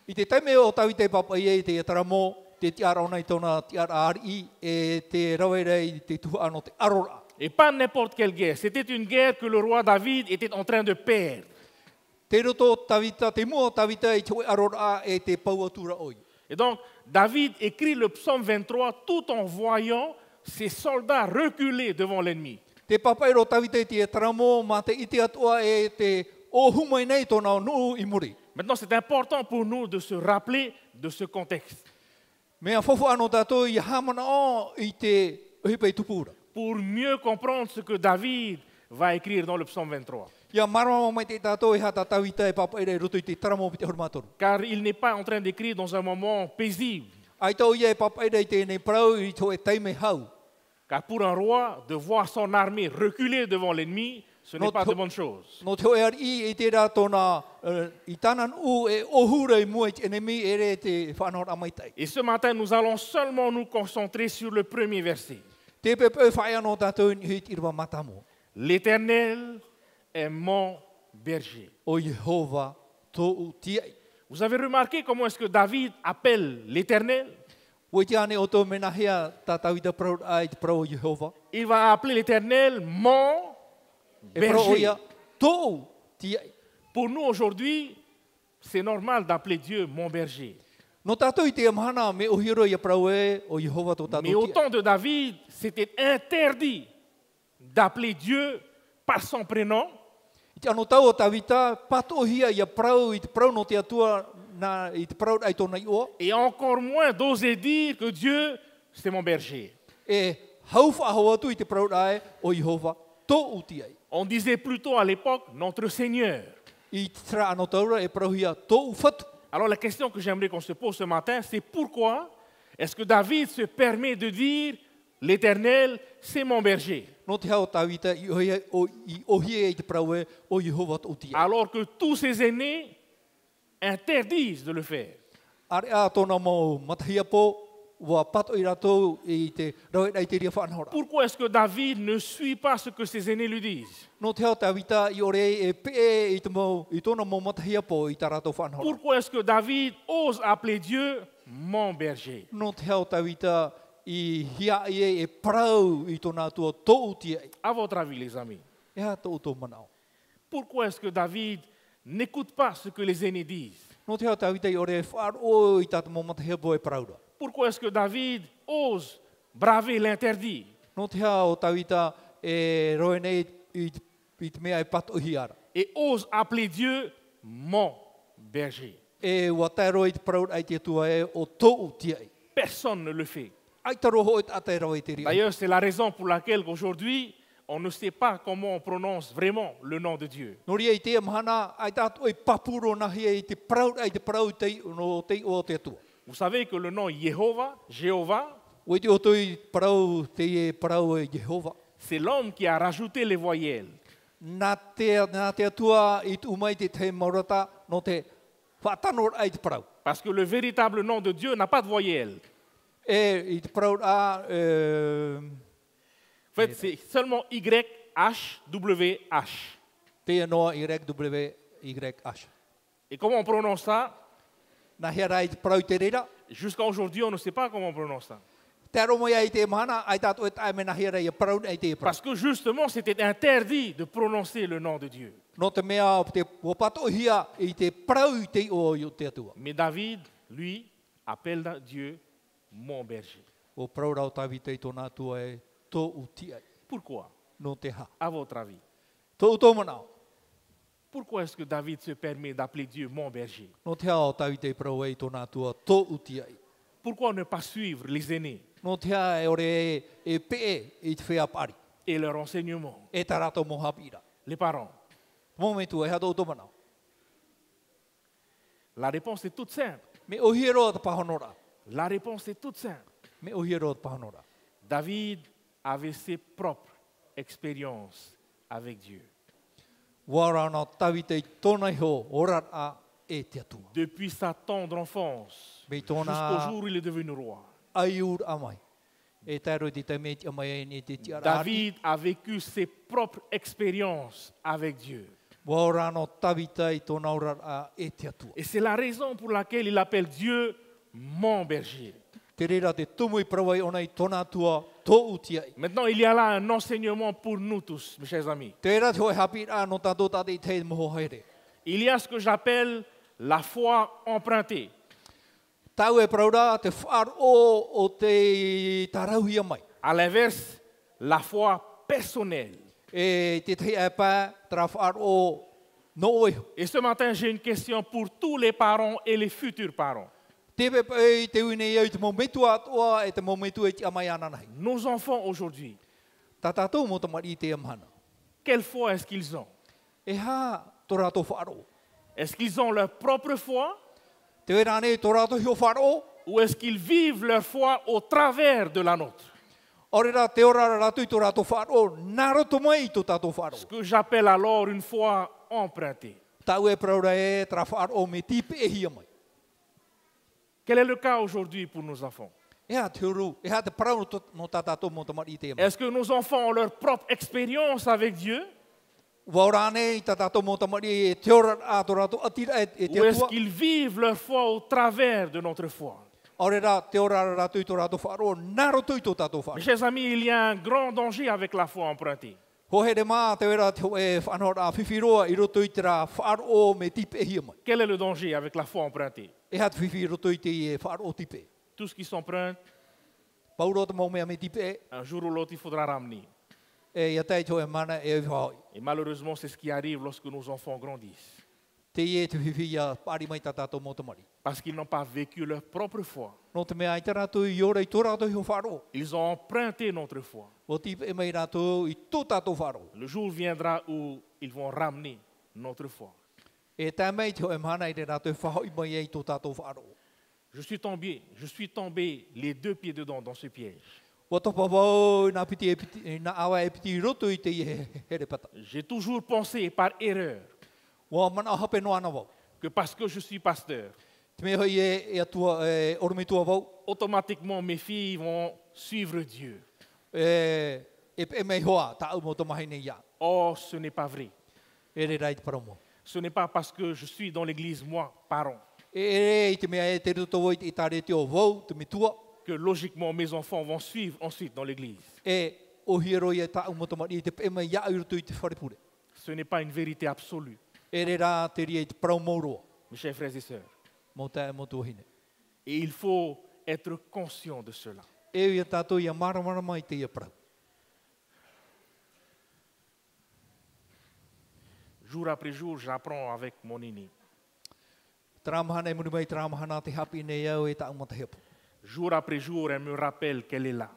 I te teime o tawita i papai e te taramo, te ti ara ona i tōna ti ara ari, e te rawere i te tuha ano te arora. Et pas n'importe quelle guerre. C'était une guerre que le roi David était en train de perdre. Te roto tawita, te mua tawita i te arora e te pauatura oi. Et donc, David écrit le psaume 23 tout en voyant ses soldats reculer devant l'ennemi. Te papai ro tawita i te taramo, ma te iti atua e te o humai nei tōna nuu i muri. Maintenant, c'est important pour nous de se rappeler de ce contexte. Mea fofo ano tātou i hamana o i te ohipa i tupura. Pour mieux comprendre ce que David va écrire dans le psaume 23. Ia marama mai te tātou i hata tawita e papai rei roto i te taramo pi te hormatoru. Car il n'est pas en train d'écrire dans un moment paisible. Ai tau ia e papai rei te nei parau i tō e teime hau. Car pour un roi, de voir son armée reculer devant l'ennemi, ce n'est pas de bonne chose. No te oe ari i te rā tōna i tānan u e ohura i mua i te enemi e re te whanor amaitai. Et ce matin, nous allons seulement nous concentrer sur le premier verset. Te pepe whai ano tātou i hit irwa matamo. L'Éternel est mon berger. O Yehova tōu tiai. Vous avez remarqué comment est-ce que David appelle l'Éternel? Wai te ane o tō mena hea tātau i te prau ai te prau o Jehova. Il va appeler l'Éternel mon E prau o berger. ia tōu ti ai. Pour nous aujourd'hui, c'est normal d'appeler Dieu mon berger. No tātou i te amahana me o hiro ia prau e o Jehova tō Mais tātou au ti ai. temps de David, c'était interdit d'appeler Dieu par son prénom. I te ano tau o tawita, pato hia ia prau i te prau no te atua na i te prau ai tōna i oa. Et encore moins d'oser dire que Dieu, c'est mon berger. E hauwha aho atu i te prau ai o Jehova tōu ti ai. On disait plutôt à l'époque notre Seigneur. I te tra ano taura e prau hia tōu whatu. Alors la question que j'aimerais qu'on se pose ce matin, c'est pourquoi est-ce que David se permet de dire l'Éternel, c'est mon berger, No te hao tawita i ohia i te prau e o Jehova tōu ti ai. alors que tous ses aînés interdisent de le faire. Are a tōna mo matahia po, wa pato i ratou i te rauet ai te ria whanhora. Pourquoi est-ce que David ne suit pas ce que ses aînés lui disent? No te hao tawita i ore e pe i tōna mo matahia po i tā ratou whanhora. Pourquoi est-ce que David ose appeler Dieu mon berger? No te hao tawita i hia e prau i tōna atua tōu ti ai. À votre avis, les amis, E ha tōu tō manao. pourquoi est-ce que David n'écoute pas ce que les aînés disent? No te hao tawita i ore whaaro i tātou mo matahia po e praura. Pourquoi est-ce que David ose braver l'interdit? No te hao tawita e roe nei i te mea e pato hiara. Et ose appeler Dieu mon berger? E wa tairo i te praura ai te atua e o tōu ti ai. Personne ne le fait. Ai taro ho e atairo i te ria. D'ailleurs, c'est la raison pour laquelle aujourd'hui, on ne sait pas comment on prononce vraiment le nom de Dieu. No ria i te amahana, ai tātou e papuro nahi i te praura ai te prau te no te o te atua. Vous savez que le nom Jéhovah, O te oto i prau te e prau e Jehova. c'est l'homme qui a rajouté les voyelles. Nā te atua i te umai te maurata no te whatanor ai te prau. Parce que le véritable nom de Dieu n'a pas de voyelles. E i te prau a... En fait, c'est seulement YHWH. Te noa YWYH. Et comment on prononce ça? Nā hera i te prau te reira. Jusqu'à aujourd'hui, on ne sait pas comment on prononce ça. Te aro mai ai te mahana, ai tātou e tae me nā hera i prau ai te prau. Parce que justement, c'était interdit de prononcer le nom de Dieu. No te mea o te wapato hia i te prau i te o te atua. Mais David, lui, appelle Dieu mon berger. O prau rau tawita i tōna atua e tō uti ai. Pourquoi? No te ha. À votre avis, Tō tō manao. pourquoi est-ce que David se permet d'appeler Dieu mon berger? No te hao tawita i prau e i tōna atua tō uti ai. Pourquoi ne pas suivre les aînés No te ha e ore e pe i te whea pari. et leur enseignement? E tā rato mo hapira. Les parents. Mō me tu e ha tō tō manao. La réponse est toute simple. Me o hiero te pahonora. La réponse est toute simple. Me o hiero te pahonora. David avait ses propres expériences avec Dieu. Warana tawita i tōna iho orat a e te atua. Depuis sa tendre enfance Me tōna jusqu'au jour où il est devenu roi. ai ur amai. E taro te taimei te amai ni te tiara. David a vécu ses propres expériences avec Dieu. Warana tawita i tōna orat a e te atua. Et c'est la raison pour laquelle il appelle Dieu mon berger. Te reira te tumu i prawai ona i tōna atua tō uti ai. Maintenant, il y a là un enseignement pour nous tous, mes chers amis. Te reira te hoi hapi a no tātou tate i te moho haere. Il y a ce que j'appelle la foi empruntée. Tau e praura te whar o te tarauhia mai. À l'inverse, la foi personnelle. E te te e pā tra whar o no oiho. Et ce matin, j'ai une question pour tous les parents et les futurs parents. Te pepe e te uine iau te momentu atoa e te momentu e te amai ana nahi. Nos enfants aujourd'hui, Tā tātou mo tamari i te amhana. quelle foi est-ce qu'ils ont? E ha tō rātou wharo. Est-ce qu'ils ont leur propre foi Te wera ne tō rātou hio wharo. ou est-ce qu'ils vivent leur foi au travers de la nôtre? Ore rā te ora rātou i tō rātou wharo. Nā roto mai i tō tātou wharo. Ce que j'appelle alors une foi empruntée. Tau e praura e tra wharo me tipe e hia mai. Quel est le cas aujourd'hui pour nos enfants? E ha te uru. E ha te prau no tā tātou mo tamari i te amai. Est-ce que nos enfants ont leur propre expérience avec Dieu Waurane i tā tātou mo tamari e te ora a tō rātou atira e te ou est-ce atua. qu'ils vivent leur foi au travers de notre foi? Mes chers amis, il y a un grand danger avec la foi empruntée. Quel est le danger avec la foi empruntée? Tout ce qui s'emprunte, un jour ou l'autre, il faudra ramener. Et malheureusement, c'est ce qui arrive lorsque nos enfants grandissent. Parce qu'ils n'ont pas vécu leur propre foi. Ils ont emprunté notre foi. Le jour viendra où ils vont ramener notre foi. Je suis tombé les deux pieds dedans dans ce piège. J'ai toujours pensé par erreur que parce que je suis pasteur, automatiquement mes filles vont suivre Dieu. Or, ce n'est pas vrai. Ce n'est pas parce que je suis dans l'église, moi, parent, que logiquement mes enfants vont suivre ensuite dans l'église. Ce n'est pas une vérité absolue. Mes chers frères et sœurs, et il faut être conscient de cela. Jour après jour, j'apprends avec mon aîné. Jour après jour, elle me rappelle qu'elle est là.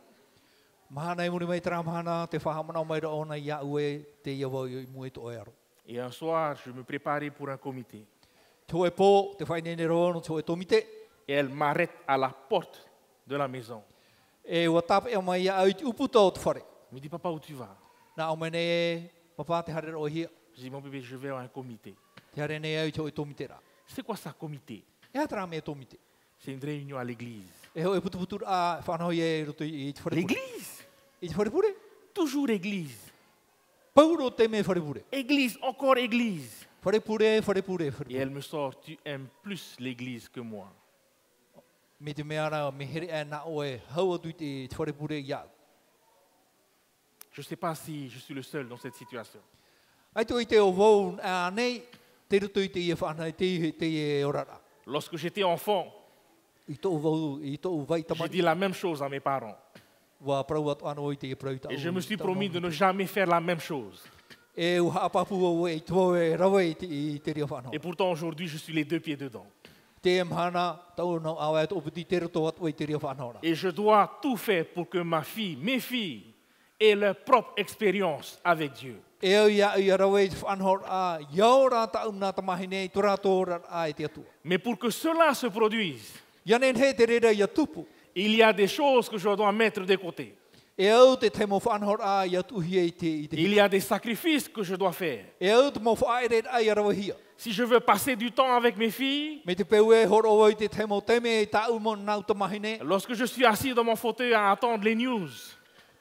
Et un soir, je me préparais pour un comité. Et elle m'arrête à la porte de la maison. Elle me dit, papa, où tu vas? Je dis, mon bébé, je vais à un comité. C'est quoi ça, comité? C'est une réunion à l'église. L'église? Toujours église. Église, encore église. Et elle me sort, tu aimes plus l'église que moi. Je ne sais pas si je suis le seul dans cette situation. Lorsque j'étais enfant, j'ai dit la même chose à mes parents. Et je me suis promis de ne jamais faire la même chose. Et pourtant aujourd'hui, je suis les deux pieds dedans. Et je dois tout faire pour que mes filles aient leur propre expérience avec Dieu. Mais pour que cela se produise, il y a des choses que je dois mettre de côté. Il y a des sacrifices que je dois faire. Si je veux passer du temps avec mes filles, lorsque je suis assis dans mon fauteuil à attendre les news,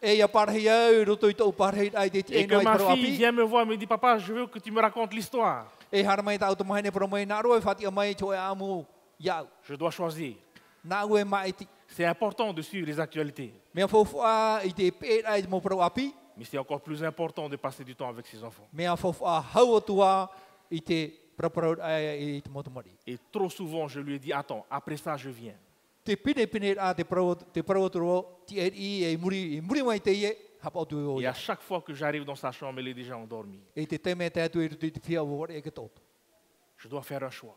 et que ma fille vient me voir et me dit, papa, je veux que tu me racontes l'histoire. Je dois choisir. C'est important de suivre les actualités. Mais c'est encore plus important de passer du temps avec ses enfants. Et trop souvent, je lui ai dit, attends, après ça, je viens. Et à chaque fois que j'arrive dans sa chambre, elle est déjà endormie. Je dois faire un choix.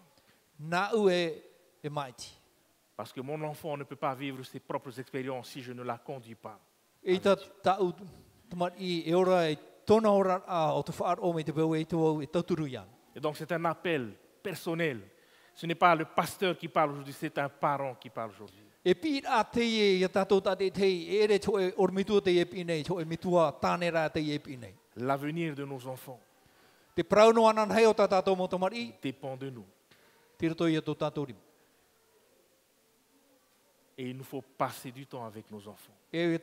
Parce que mon enfant ne peut pas vivre ses propres expériences si je ne la conduis pas. Et donc c'est un appel personnel. Ce n'est pas le pasteur qui parle aujourd'hui, c'est un parent qui parle aujourd'hui. L'avenir de nos enfants dépend de nous. Et il nous faut passer du temps avec nos enfants. Et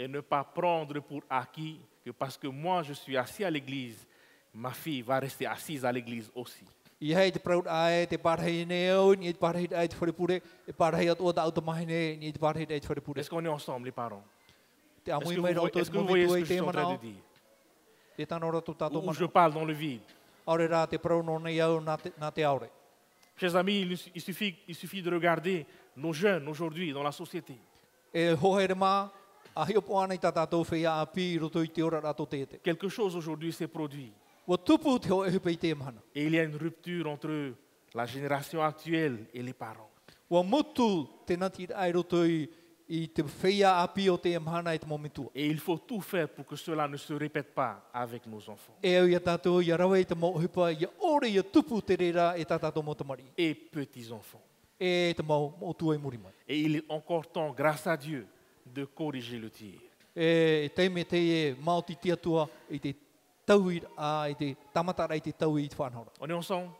ne pas prendre pour acquis que parce que moi je suis assis à l'église, ma fille va rester assise à l'église aussi. I hei te praut ai te parhei neo, ni te parhei ai te wharepure, e parhei at ota auta mahine, ni te parhei ai te wharepure. Est-ce qu'on est ensemble, les parents? Te Est-ce amui que mai vous, rautou est-ce te que vous voyez ce momitu que e je te suis en train de manao. dire? Te tano ratu tato Ou je manao. parle dans le vide? Aure rā te prau no nei au nā te aure. Chers amis, il suffit de regarder nos jeunes aujourd'hui dans la société. E hohere mā, a hiopo ana i tā tātou whea a pi roto i te ora rato tete. Quelque chose aujourd'hui s'est produit. Wa tupu te ho e hupe i te mahana. Et il y a une rupture entre la génération actuelle et les parents. Wa mutu te nati ai roto i te whea a pi o te mahana i te momitua. Et il faut tout faire pour que cela ne se répète pas avec nos enfants. E au ia tātou i arawa i te mo hupa, i ore i tupu te reira e tā tātou mo tamari. Et petits-enfants. E te mau mo tua i muri mai. Et il est encore temps, grâce à Dieu, de corriger le tir. E teime te e mauti tia tua i te tauir a i te tamatara i te tauir i te whanhora. On est ensemble?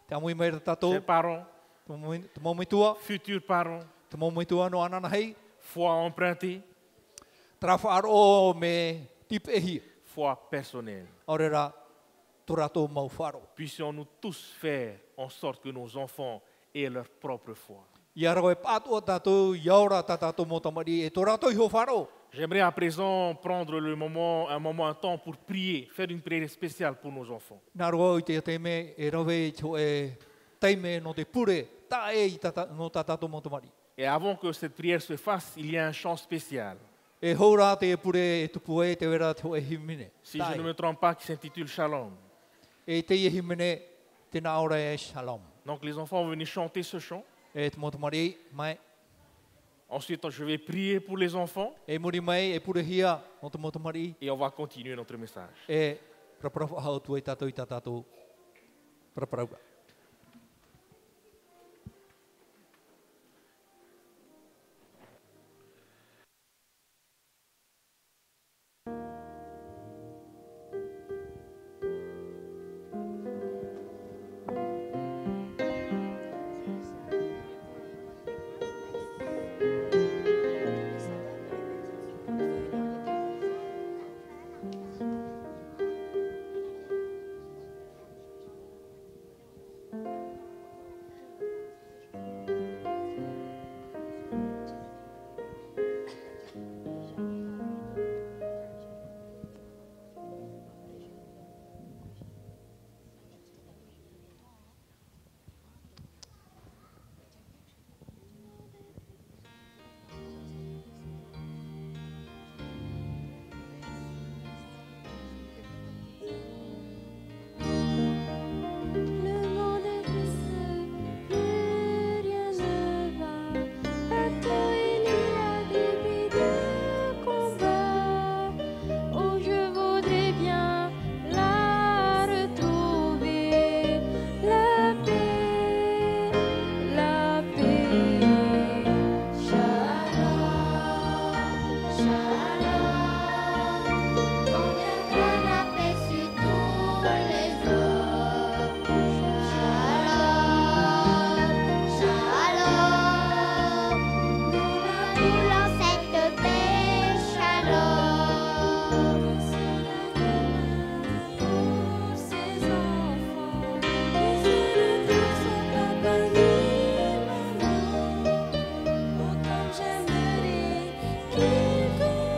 Te amui mai ra tātou. Chers parents, te mau mai tua. futurs parents, te mau mai tua no anana hei. foi empruntée, Trawharo me tip ehi. foi personnelle. Ore ra turato mau wharo. Puissions-nous tous faire en sorte que nos enfants aient leur propre foi. Ia rau e pātua tātou, iaura tātou mo tamari, e turato i ho wharo. J'aimerais à présent prendre un temps pour prier, faire une prière spéciale pour nos enfants. Nā roa i te teime e rawe to e teime no te pure, tā e i no tātou mo tamari. Et avant que cette prière se fasse, il y a un chant spécial. E hora te e pure e tupu e te wera te ho e himine. Si je ne me trompe pas, qui s'intitule Shalom. E te e himine, te nā ora e shalom. Donc les enfants vont venir chanter ce chant. E te mo tamari mai. Ensuite, je vais prier pour les enfants. E muri mai, e pure hia, no te mo tamari. Et on va continuer notre message. E praprafu hau tu e tātou i tātou praprauga. J'aimerais qu'il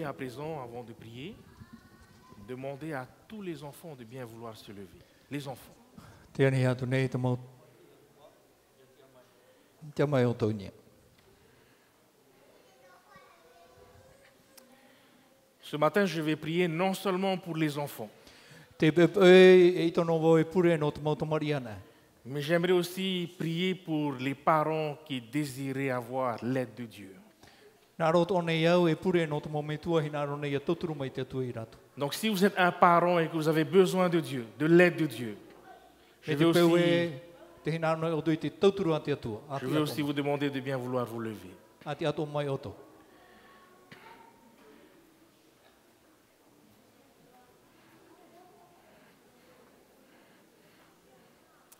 à présent, avant de prier, demander à tous les enfants de bien vouloir se lever. Les enfants. Ce matin, je vais prier non seulement pour les enfants, mais j'aimerais aussi prier pour les parents qui désiraient avoir l'aide de Dieu. Donc si vous êtes un parent et que vous avez besoin de Dieu, de l'aide de Dieu, je vais aussi vous demander de bien vouloir vous lever.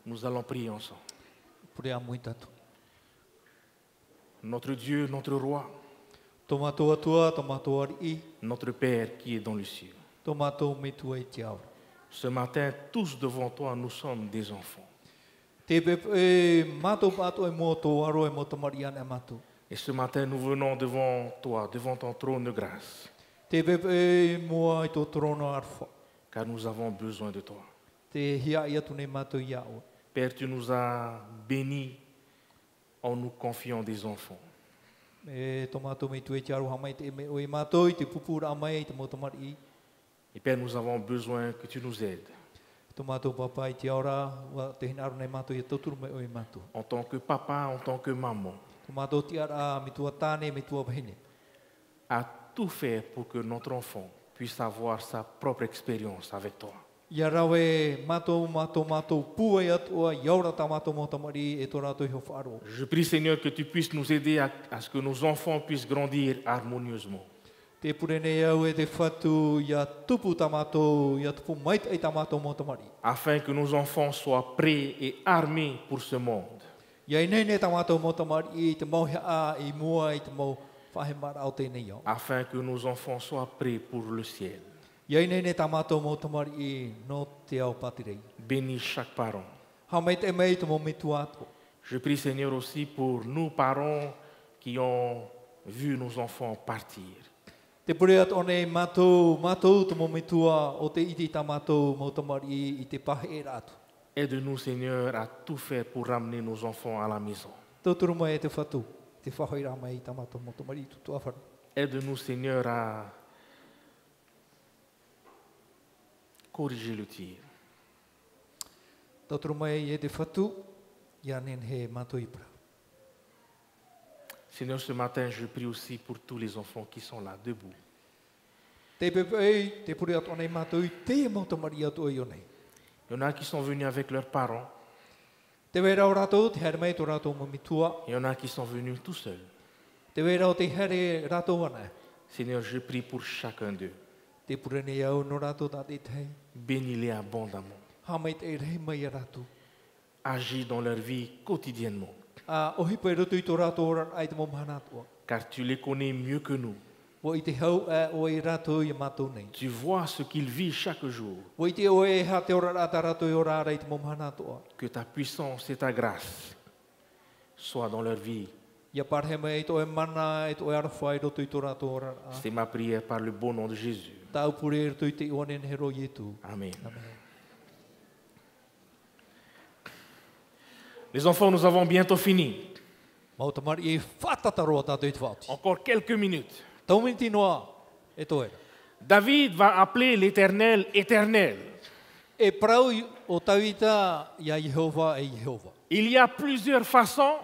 Nous allons prier ensemble. Notre Dieu, notre Roi, notre Père qui est dans le ciel. Ce matin, tous devant toi, nous sommes des enfants. Et ce matin, nous venons devant toi, devant ton trône de grâce. Car nous avons besoin de toi. Père, tu nous as bénis en nous confiant des enfants. Et Père, nous avons besoin que tu nous aides. En tant que papa, en tant que maman, à tout faire pour que notre enfant puisse avoir sa propre expérience avec toi. Je prie, Seigneur, que tu puisses nous aider à ce que nos enfants puissent grandir harmonieusement. Afin que nos enfants soient prêts et armés pour ce monde. Afin que nos enfants soient prêts pour le ciel. Bénis chaque parent. Je prie, Seigneur, aussi pour nous parents qui ont vu nos enfants partir. Aide-nous, Seigneur, à tout faire pour ramener nos enfants à la maison. Aide-nous, Seigneur, à corriger le tir. Seigneur, ce matin, je prie aussi pour tous les enfants qui sont là, debout. Il y en a qui sont venus avec leurs parents. Il y en a qui sont venus tout seuls. Seigneur, je prie pour chacun d'eux. Bénis-les abondamment. Agis dans leur vie quotidiennement. Car tu les connais mieux que nous. Tu vois ce qu'ils vivent chaque jour. Que ta puissance et ta grâce soient dans leur vie. C'est ma prière par le beau nom de Jésus. Amen. Les enfants, nous avons bientôt fini. Encore quelques minutes. David va appeler l'Éternel Éternel. Il y a plusieurs façons,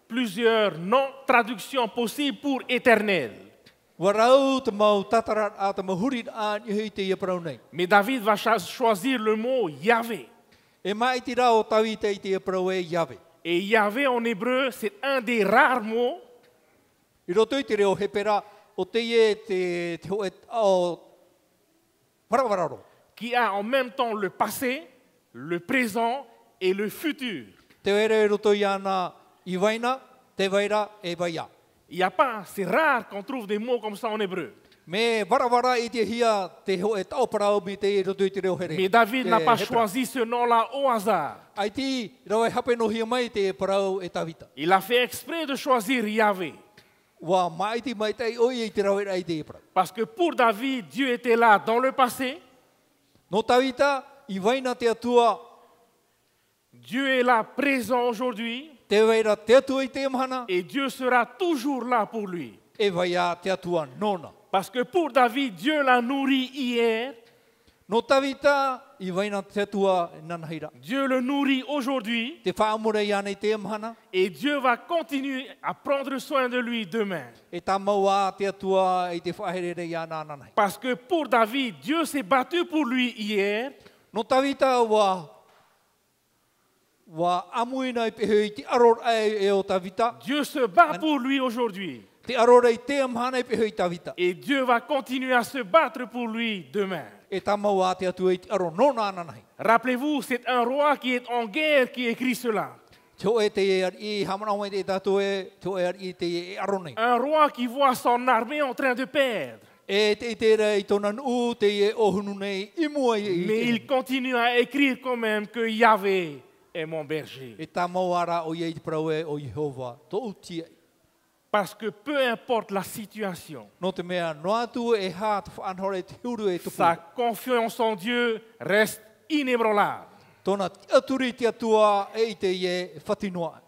plusieurs non-traductions possibles pour Éternel. Mais David va choisir le mot Yahvé. Et Yahvé en hébreu, c'est un des rares mots qui a en même temps le passé, le présent et le futur. Il n'y a pas, c'est rare qu'on trouve des mots comme ça en hébreu. Mais David n'a pas choisi ce nom-là au hasard. Il a fait exprès de choisir Yahvé. Wa mai te mai tai oi e te rau ai te pra. Parce que pour David, Dieu était là dans le passé. No tawita I vaina te atua Dieu est là présent aujourd'hui. te waira te atua I te mahana Et Dieu sera toujours là pour lui. e vaia te atua nona. Parce que pour David, Dieu l'a nourri hier. No tawita I vaina te atua nanahira. Dieu le nourrit aujourd'hui. Te whaamura I ana I te mahana Et Dieu va continuer à prendre soin de lui demain. e tā maua te atua I te whaherere I ana nanahira. Parce que pour David, Dieu s'est battu pour lui hier. No tawita wa amuina I pehe I te aror ai e o tawita. Dieu se bat pour lui aujourd'hui. Te aror ai te mahana I pehe I tawita. Et Dieu va continuer à se battre pour lui demain. E tā maua te atua I te aror nona nanahira. Rappelez-vous, c'est un roi qui est en guerre qui écrit cela. Tio e te ar I hamana mai te tātou e tio e ar I te e arone. Un roi qui voit son armée en train de perdre. E te te re I tōna nu te e ohunu nei I mua I Mais il continue à écrire quand même que Yahvé est mon berger. E tā mauara o iei te parau e o Jehova tō uti ai. Parce que peu importe la situation, No te mea no atu e hā te whaanhore te huru e tupu. sa confiance en Dieu reste inébranlable. Tōna aturi te atua e I te ie whatinoa.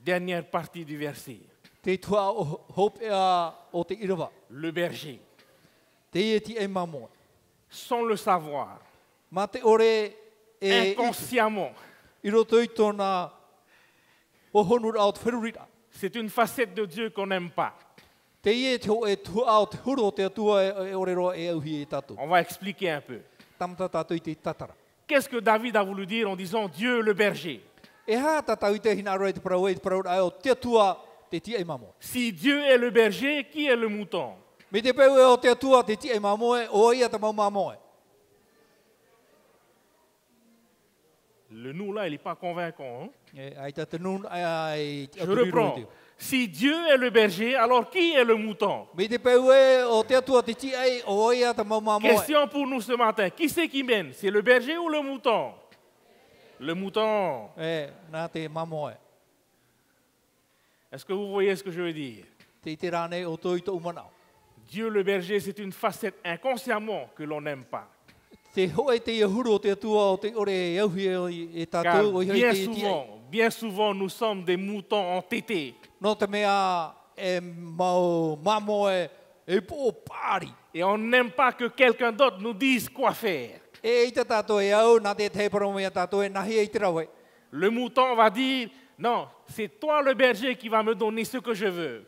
Dernière partie du verset. Te tua o hopea o te irawa. Le berger, Te ie ti e mamoe. sans le savoir, Ma te ore e inconsciemment, I roto I tōna o honura o te whirurira. c'est une facette de Dieu qu'on n'aime pas. Te ie te ho e tua o te huru o te atua e ore roa e auhi e tatu. On va expliquer un peu. Tamata tatu I te tatara. Qu'est-ce que David a voulu dire en disant Dieu le berger? E hā tatau I te hina aroe te parau e te parau ai o te atua te ti e mamoe. Si Dieu est le berger, qui est le mouton? Me te peu e o te atua te ti e mamoe, o ia te mau mamoe. Le nous là, il n'est pas convaincant. Hein? E ai ta te nun ai te Je aturi reprends. roi te. Si Dieu est le berger, alors qui est le mouton? Me te peu e o te atua te ti ai, o ia te mau mamoe. Question pour nous ce matin. Qui c'est qui mène? C'est le berger ou le mouton? Le mouton. E, nā te mamoe. Est-ce que vous voyez ce que je veux dire? Te te rane o toi to umanao. Dieu le berger, c'est une facette inconsciemment que l'on n'aime pas. Te hoe te huru o te atua o te ore e auhi e Car tātou o hoi te ti ai. bien souvent, nous sommes des moutons entêtés. No te mea e mau mamoe e po pari. Et on n'aime pas que quelqu'un d'autre nous dise quoi faire. E I te tātou e au, nā te te parau mea tātou e nahi e te rawe. Le mouton va dire, non, c'est toi le berger qui va me donner ce que je veux.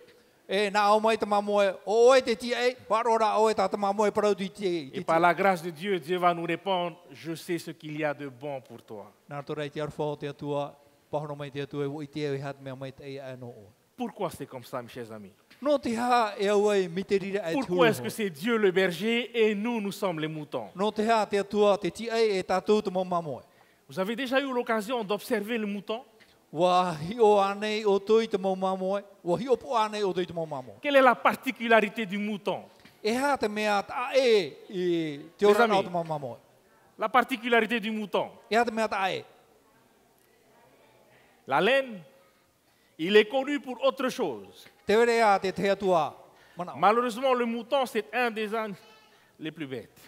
E nā au mai te mamoe, o e te ti ai, parora o e tātou mamoe parau tu ti Et ai. par la grâce de Dieu, Dieu va nous répondre, je sais ce qu'il y a de bon pour toi. Nā tō rei te arwha o te atua, pahono mai te atua e wo I te au I hat mea mai te ai ano o. Pourquoi c'est comme ça, mes chers amis? No te ha e au ai mi te rira e Pourquoi est-ce tūho. que c'est Dieu le berger et nous, nous sommes les moutons? No te ha te atua te ti ai e tātou te mau mamoe. Vous avez déjà eu l'occasion d'observer le mouton? Wa hi o anei o toi te mau mamoe, wa hi o po anei o toi te mau mamoe. Quelle est la particularité du mouton? E ha te mea ta e I te Mes ora amis. nao te mau mamoe. La particularité du mouton. E ha te mea ta e. La laine, il est connu pour autre chose. Te were a te atua manao. Malheureusement, le mouton, c'est un des ânes les plus bêtes.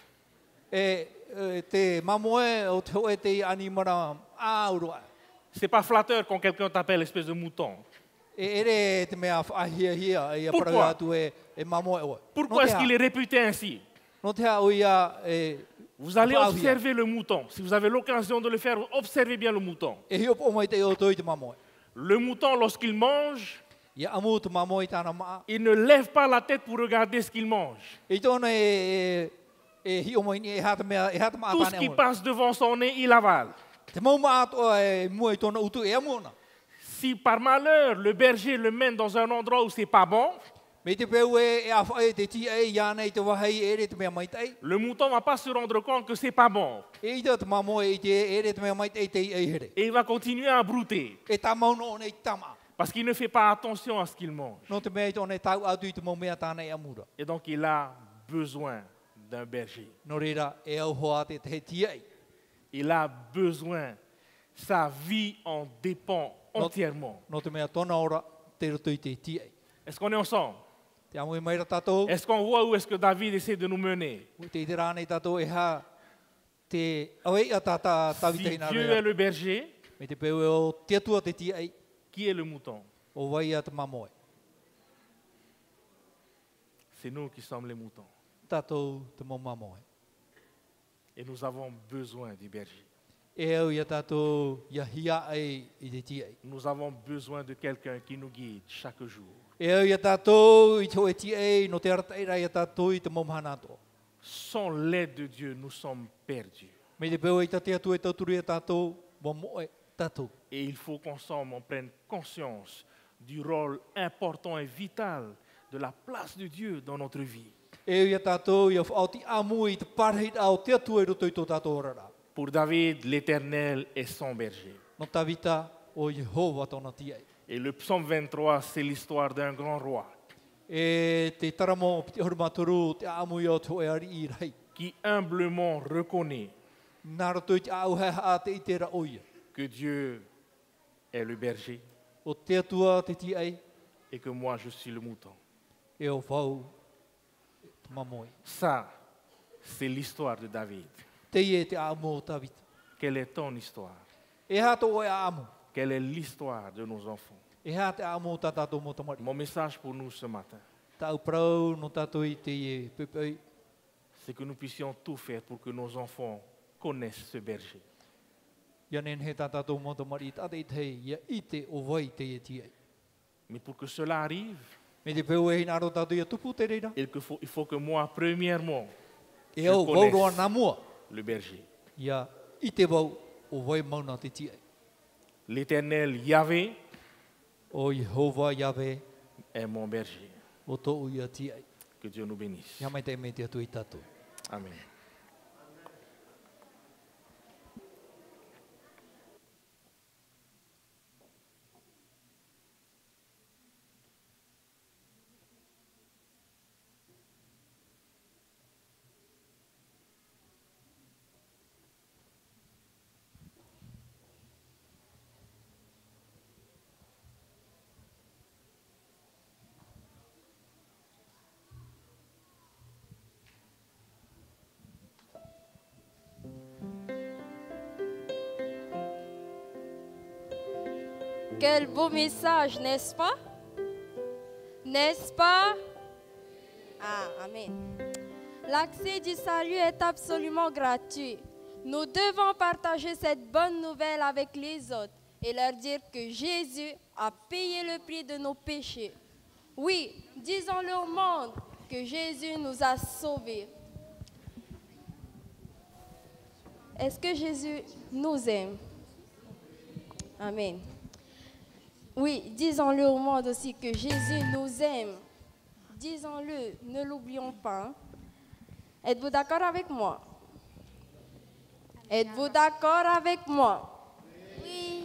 Te mamoe o te hoe te ani mana a urua. C'est pas flatteur quand quelqu'un t'appelle espèce de mouton. Ere te mea ahia hia e Pourquoi? parau atu e mamoe oe. Pourquoi est-ce qu'il est réputé ainsi? No te ha o ia e Vous allez Pourquoi observer le mouton. Si vous avez l'occasion de le faire, observez bien le mouton. e hio po mai te o toi te mamoe. Le mouton, lorsqu'il mange, Ia amu te mamoe tāna maa. il ne lève pas la tête pour regarder ce qu'il mange. E tōna e hio mai ni e hata mea e hata maa Tout ce tāne qui amuna. passe devant son nez, il avale. Te mau maa toa e mua I tōna utu e amuna. Si par malheur, le berger le mène dans un endroit où c'est pas bon, Me te peu e a whae te ti e ia nei te wahai e re te mea mai tei. le mouton va pas se rendre compte que c'est pas bon. E ita te mamoe I te e re te mea mai tei te e here. Et il va continuer à brouter. E tā mau no nei tama. Parce qu'il ne fait pas attention à ce qu'il mange. No te mea I tōne tau atu I te mau mea tāna e amura. Et donc il a besoin d'un berger. No reira e au hoa te te ti e. Il a besoin. Sa vie en dépend entièrement. No te mea tōna ora te roto I te ti e. Est-ce qu'on est ensemble? Est-ce qu'on voit où est-ce que David essaie de nous mener? Si Dieu est le berger, qui est le mouton? C'est nous qui sommes les moutons. Et nous avons besoin du berger. Nous avons besoin de quelqu'un qui nous guide chaque jour. Sans l'aide de Dieu, nous sommes perdus. Et il faut qu'on prenne conscience du rôle important et vital de la place de Dieu dans notre vie. Pour David, l'Éternel est son berger. Et le psaume 23, c'est l'histoire d'un grand roi qui humblement reconnaît que Dieu est le berger et que moi je suis le mouton. Ça, c'est l'histoire de David. Quelle est ton histoire? Quelle est l'histoire de nos enfants? Mon message pour nous ce matin, c'est que nous puissions tout faire pour que nos enfants connaissent ce berger. Mais pour que cela arrive, il faut que moi, premièrement, je connaisse le berger. L'Éternel Yahvé est mon berger. Que Dieu nous bénisse. Amen. Quel beau message, n'est-ce pas? N'est-ce pas? Ah, amen. L'accès du salut est absolument gratuit. Nous devons partager cette bonne nouvelle avec les autres et leur dire que Jésus a payé le prix de nos péchés. Oui, disons-le au monde que Jésus nous a sauvés. Est-ce que Jésus nous aime? Amen. Oui, disons-le au monde aussi que Jésus nous aime. Disons-le, ne l'oublions pas. Êtes-vous d'accord avec moi? Êtes-vous d'accord avec moi? Oui.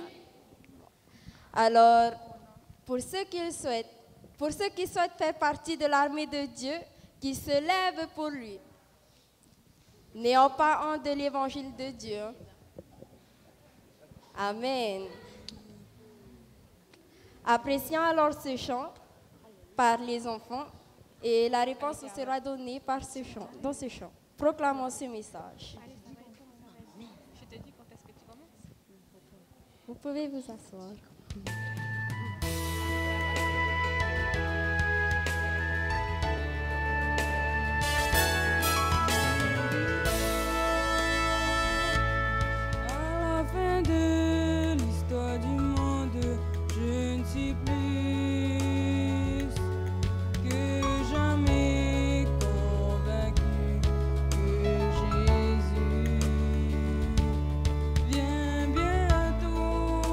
Alors, pour ceux qui souhaitent faire partie de l'armée de Dieu, qui se lèvent pour lui, n'ayons pas honte de l'évangile de Dieu. Amen. Apprécions alors ce chant par les enfants et la réponse sera donnée par ce chant, dans ce chant. Proclamons ce message. Je te dis quand est-ce que tu commences? Vous pouvez vous asseoir. À la fin de l'histoire du monde, je ne suis plus que jamais convaincu que Jésus vient bientôt.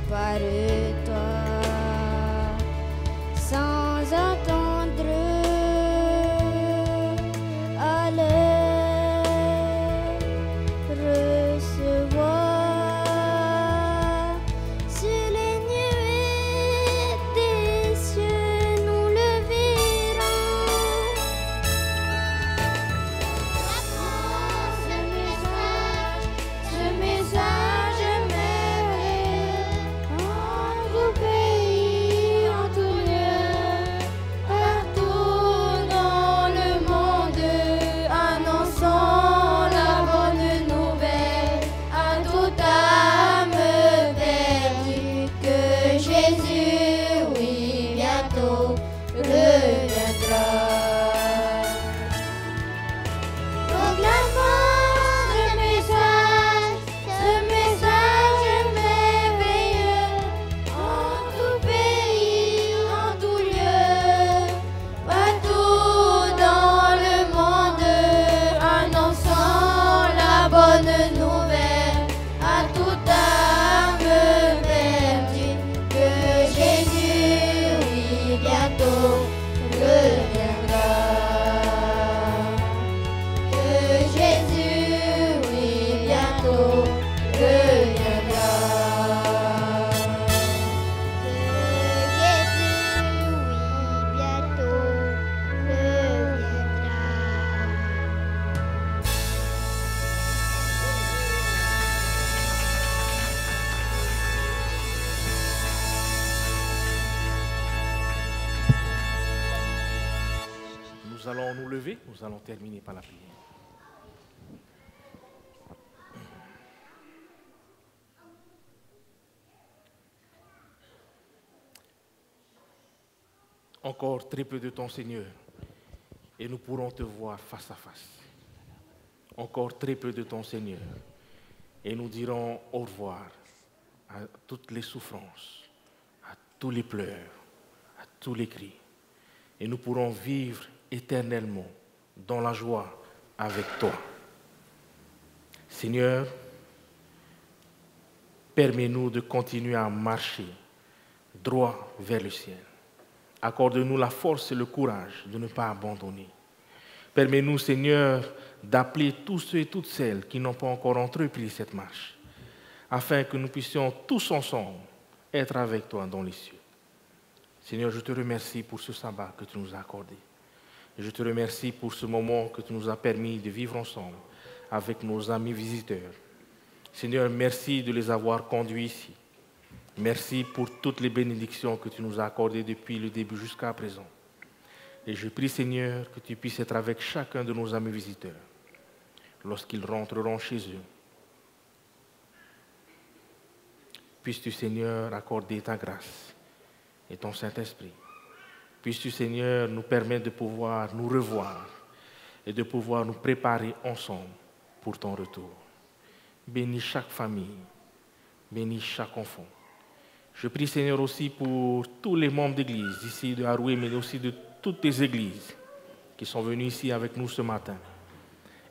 par toi, sans attendre à le recevoir. Sur les nuées des cieux, nous le verrons. Ce message merveilleux, en tout pays, en tout lieu, partout dans le monde, annonçant la bonne nouvelle à toute âme perdue, que Jésus, oui, bientôt reviendra. Proclamons ce message merveilleux, en tout pays, en tout lieu, partout dans le monde, annonçant la bonne nouvelle à toute âme perdue, que Jésus, oui, bientôt reviendra. Que Jésus, oui, bientôt reviendra. Que Jésus, oui, bientôt reviendra. Nous allons nous lever, nous allons terminer par la prière. Encore très peu de temps, Seigneur, et nous pourrons te voir face à face. Encore très peu de temps, Seigneur, et nous dirons au revoir à toutes les souffrances, à tous les pleurs, à tous les cris. Et nous pourrons vivre éternellement dans la joie avec toi. Seigneur, permets-nous de continuer à marcher droit vers le ciel. Accorde-nous la force et le courage de ne pas abandonner. Permets-nous, Seigneur, d'appeler tous ceux et toutes celles qui n'ont pas encore entrepris cette marche, afin que nous puissions tous ensemble être avec toi dans les cieux. Seigneur, je te remercie pour ce sabbat que tu nous as accordé. Et je te remercie pour ce moment que tu nous as permis de vivre ensemble avec nos amis visiteurs. Seigneur, merci de les avoir conduits ici. Merci pour toutes les bénédictions que tu nous as accordées depuis le début jusqu'à présent. Et je prie, Seigneur, que tu puisses être avec chacun de nos amis visiteurs lorsqu'ils rentreront chez eux. Puisses-tu, Seigneur, accorder ta grâce et ton Saint-Esprit. Puisses-tu, Seigneur, nous permettre de pouvoir nous revoir et de pouvoir nous préparer ensemble pour ton retour. Bénis chaque famille, bénis chaque enfant. Je prie, Seigneur, aussi pour tous les membres d'église ici de Haroué, mais aussi de toutes les églises qui sont venues ici avec nous ce matin.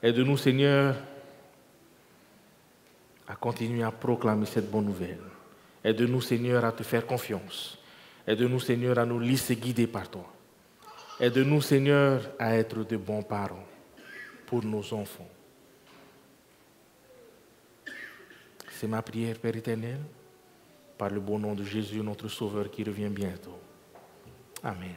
Aide-nous, Seigneur, à continuer à proclamer cette bonne nouvelle. Aide-nous, Seigneur, à te faire confiance. Aide-nous, Seigneur, à nous laisser guider par toi. Aide-nous, Seigneur, à être de bons parents pour nos enfants. C'est ma prière, Père éternel, par le bon nom de Jésus, notre Sauveur, qui revient bientôt. Amen.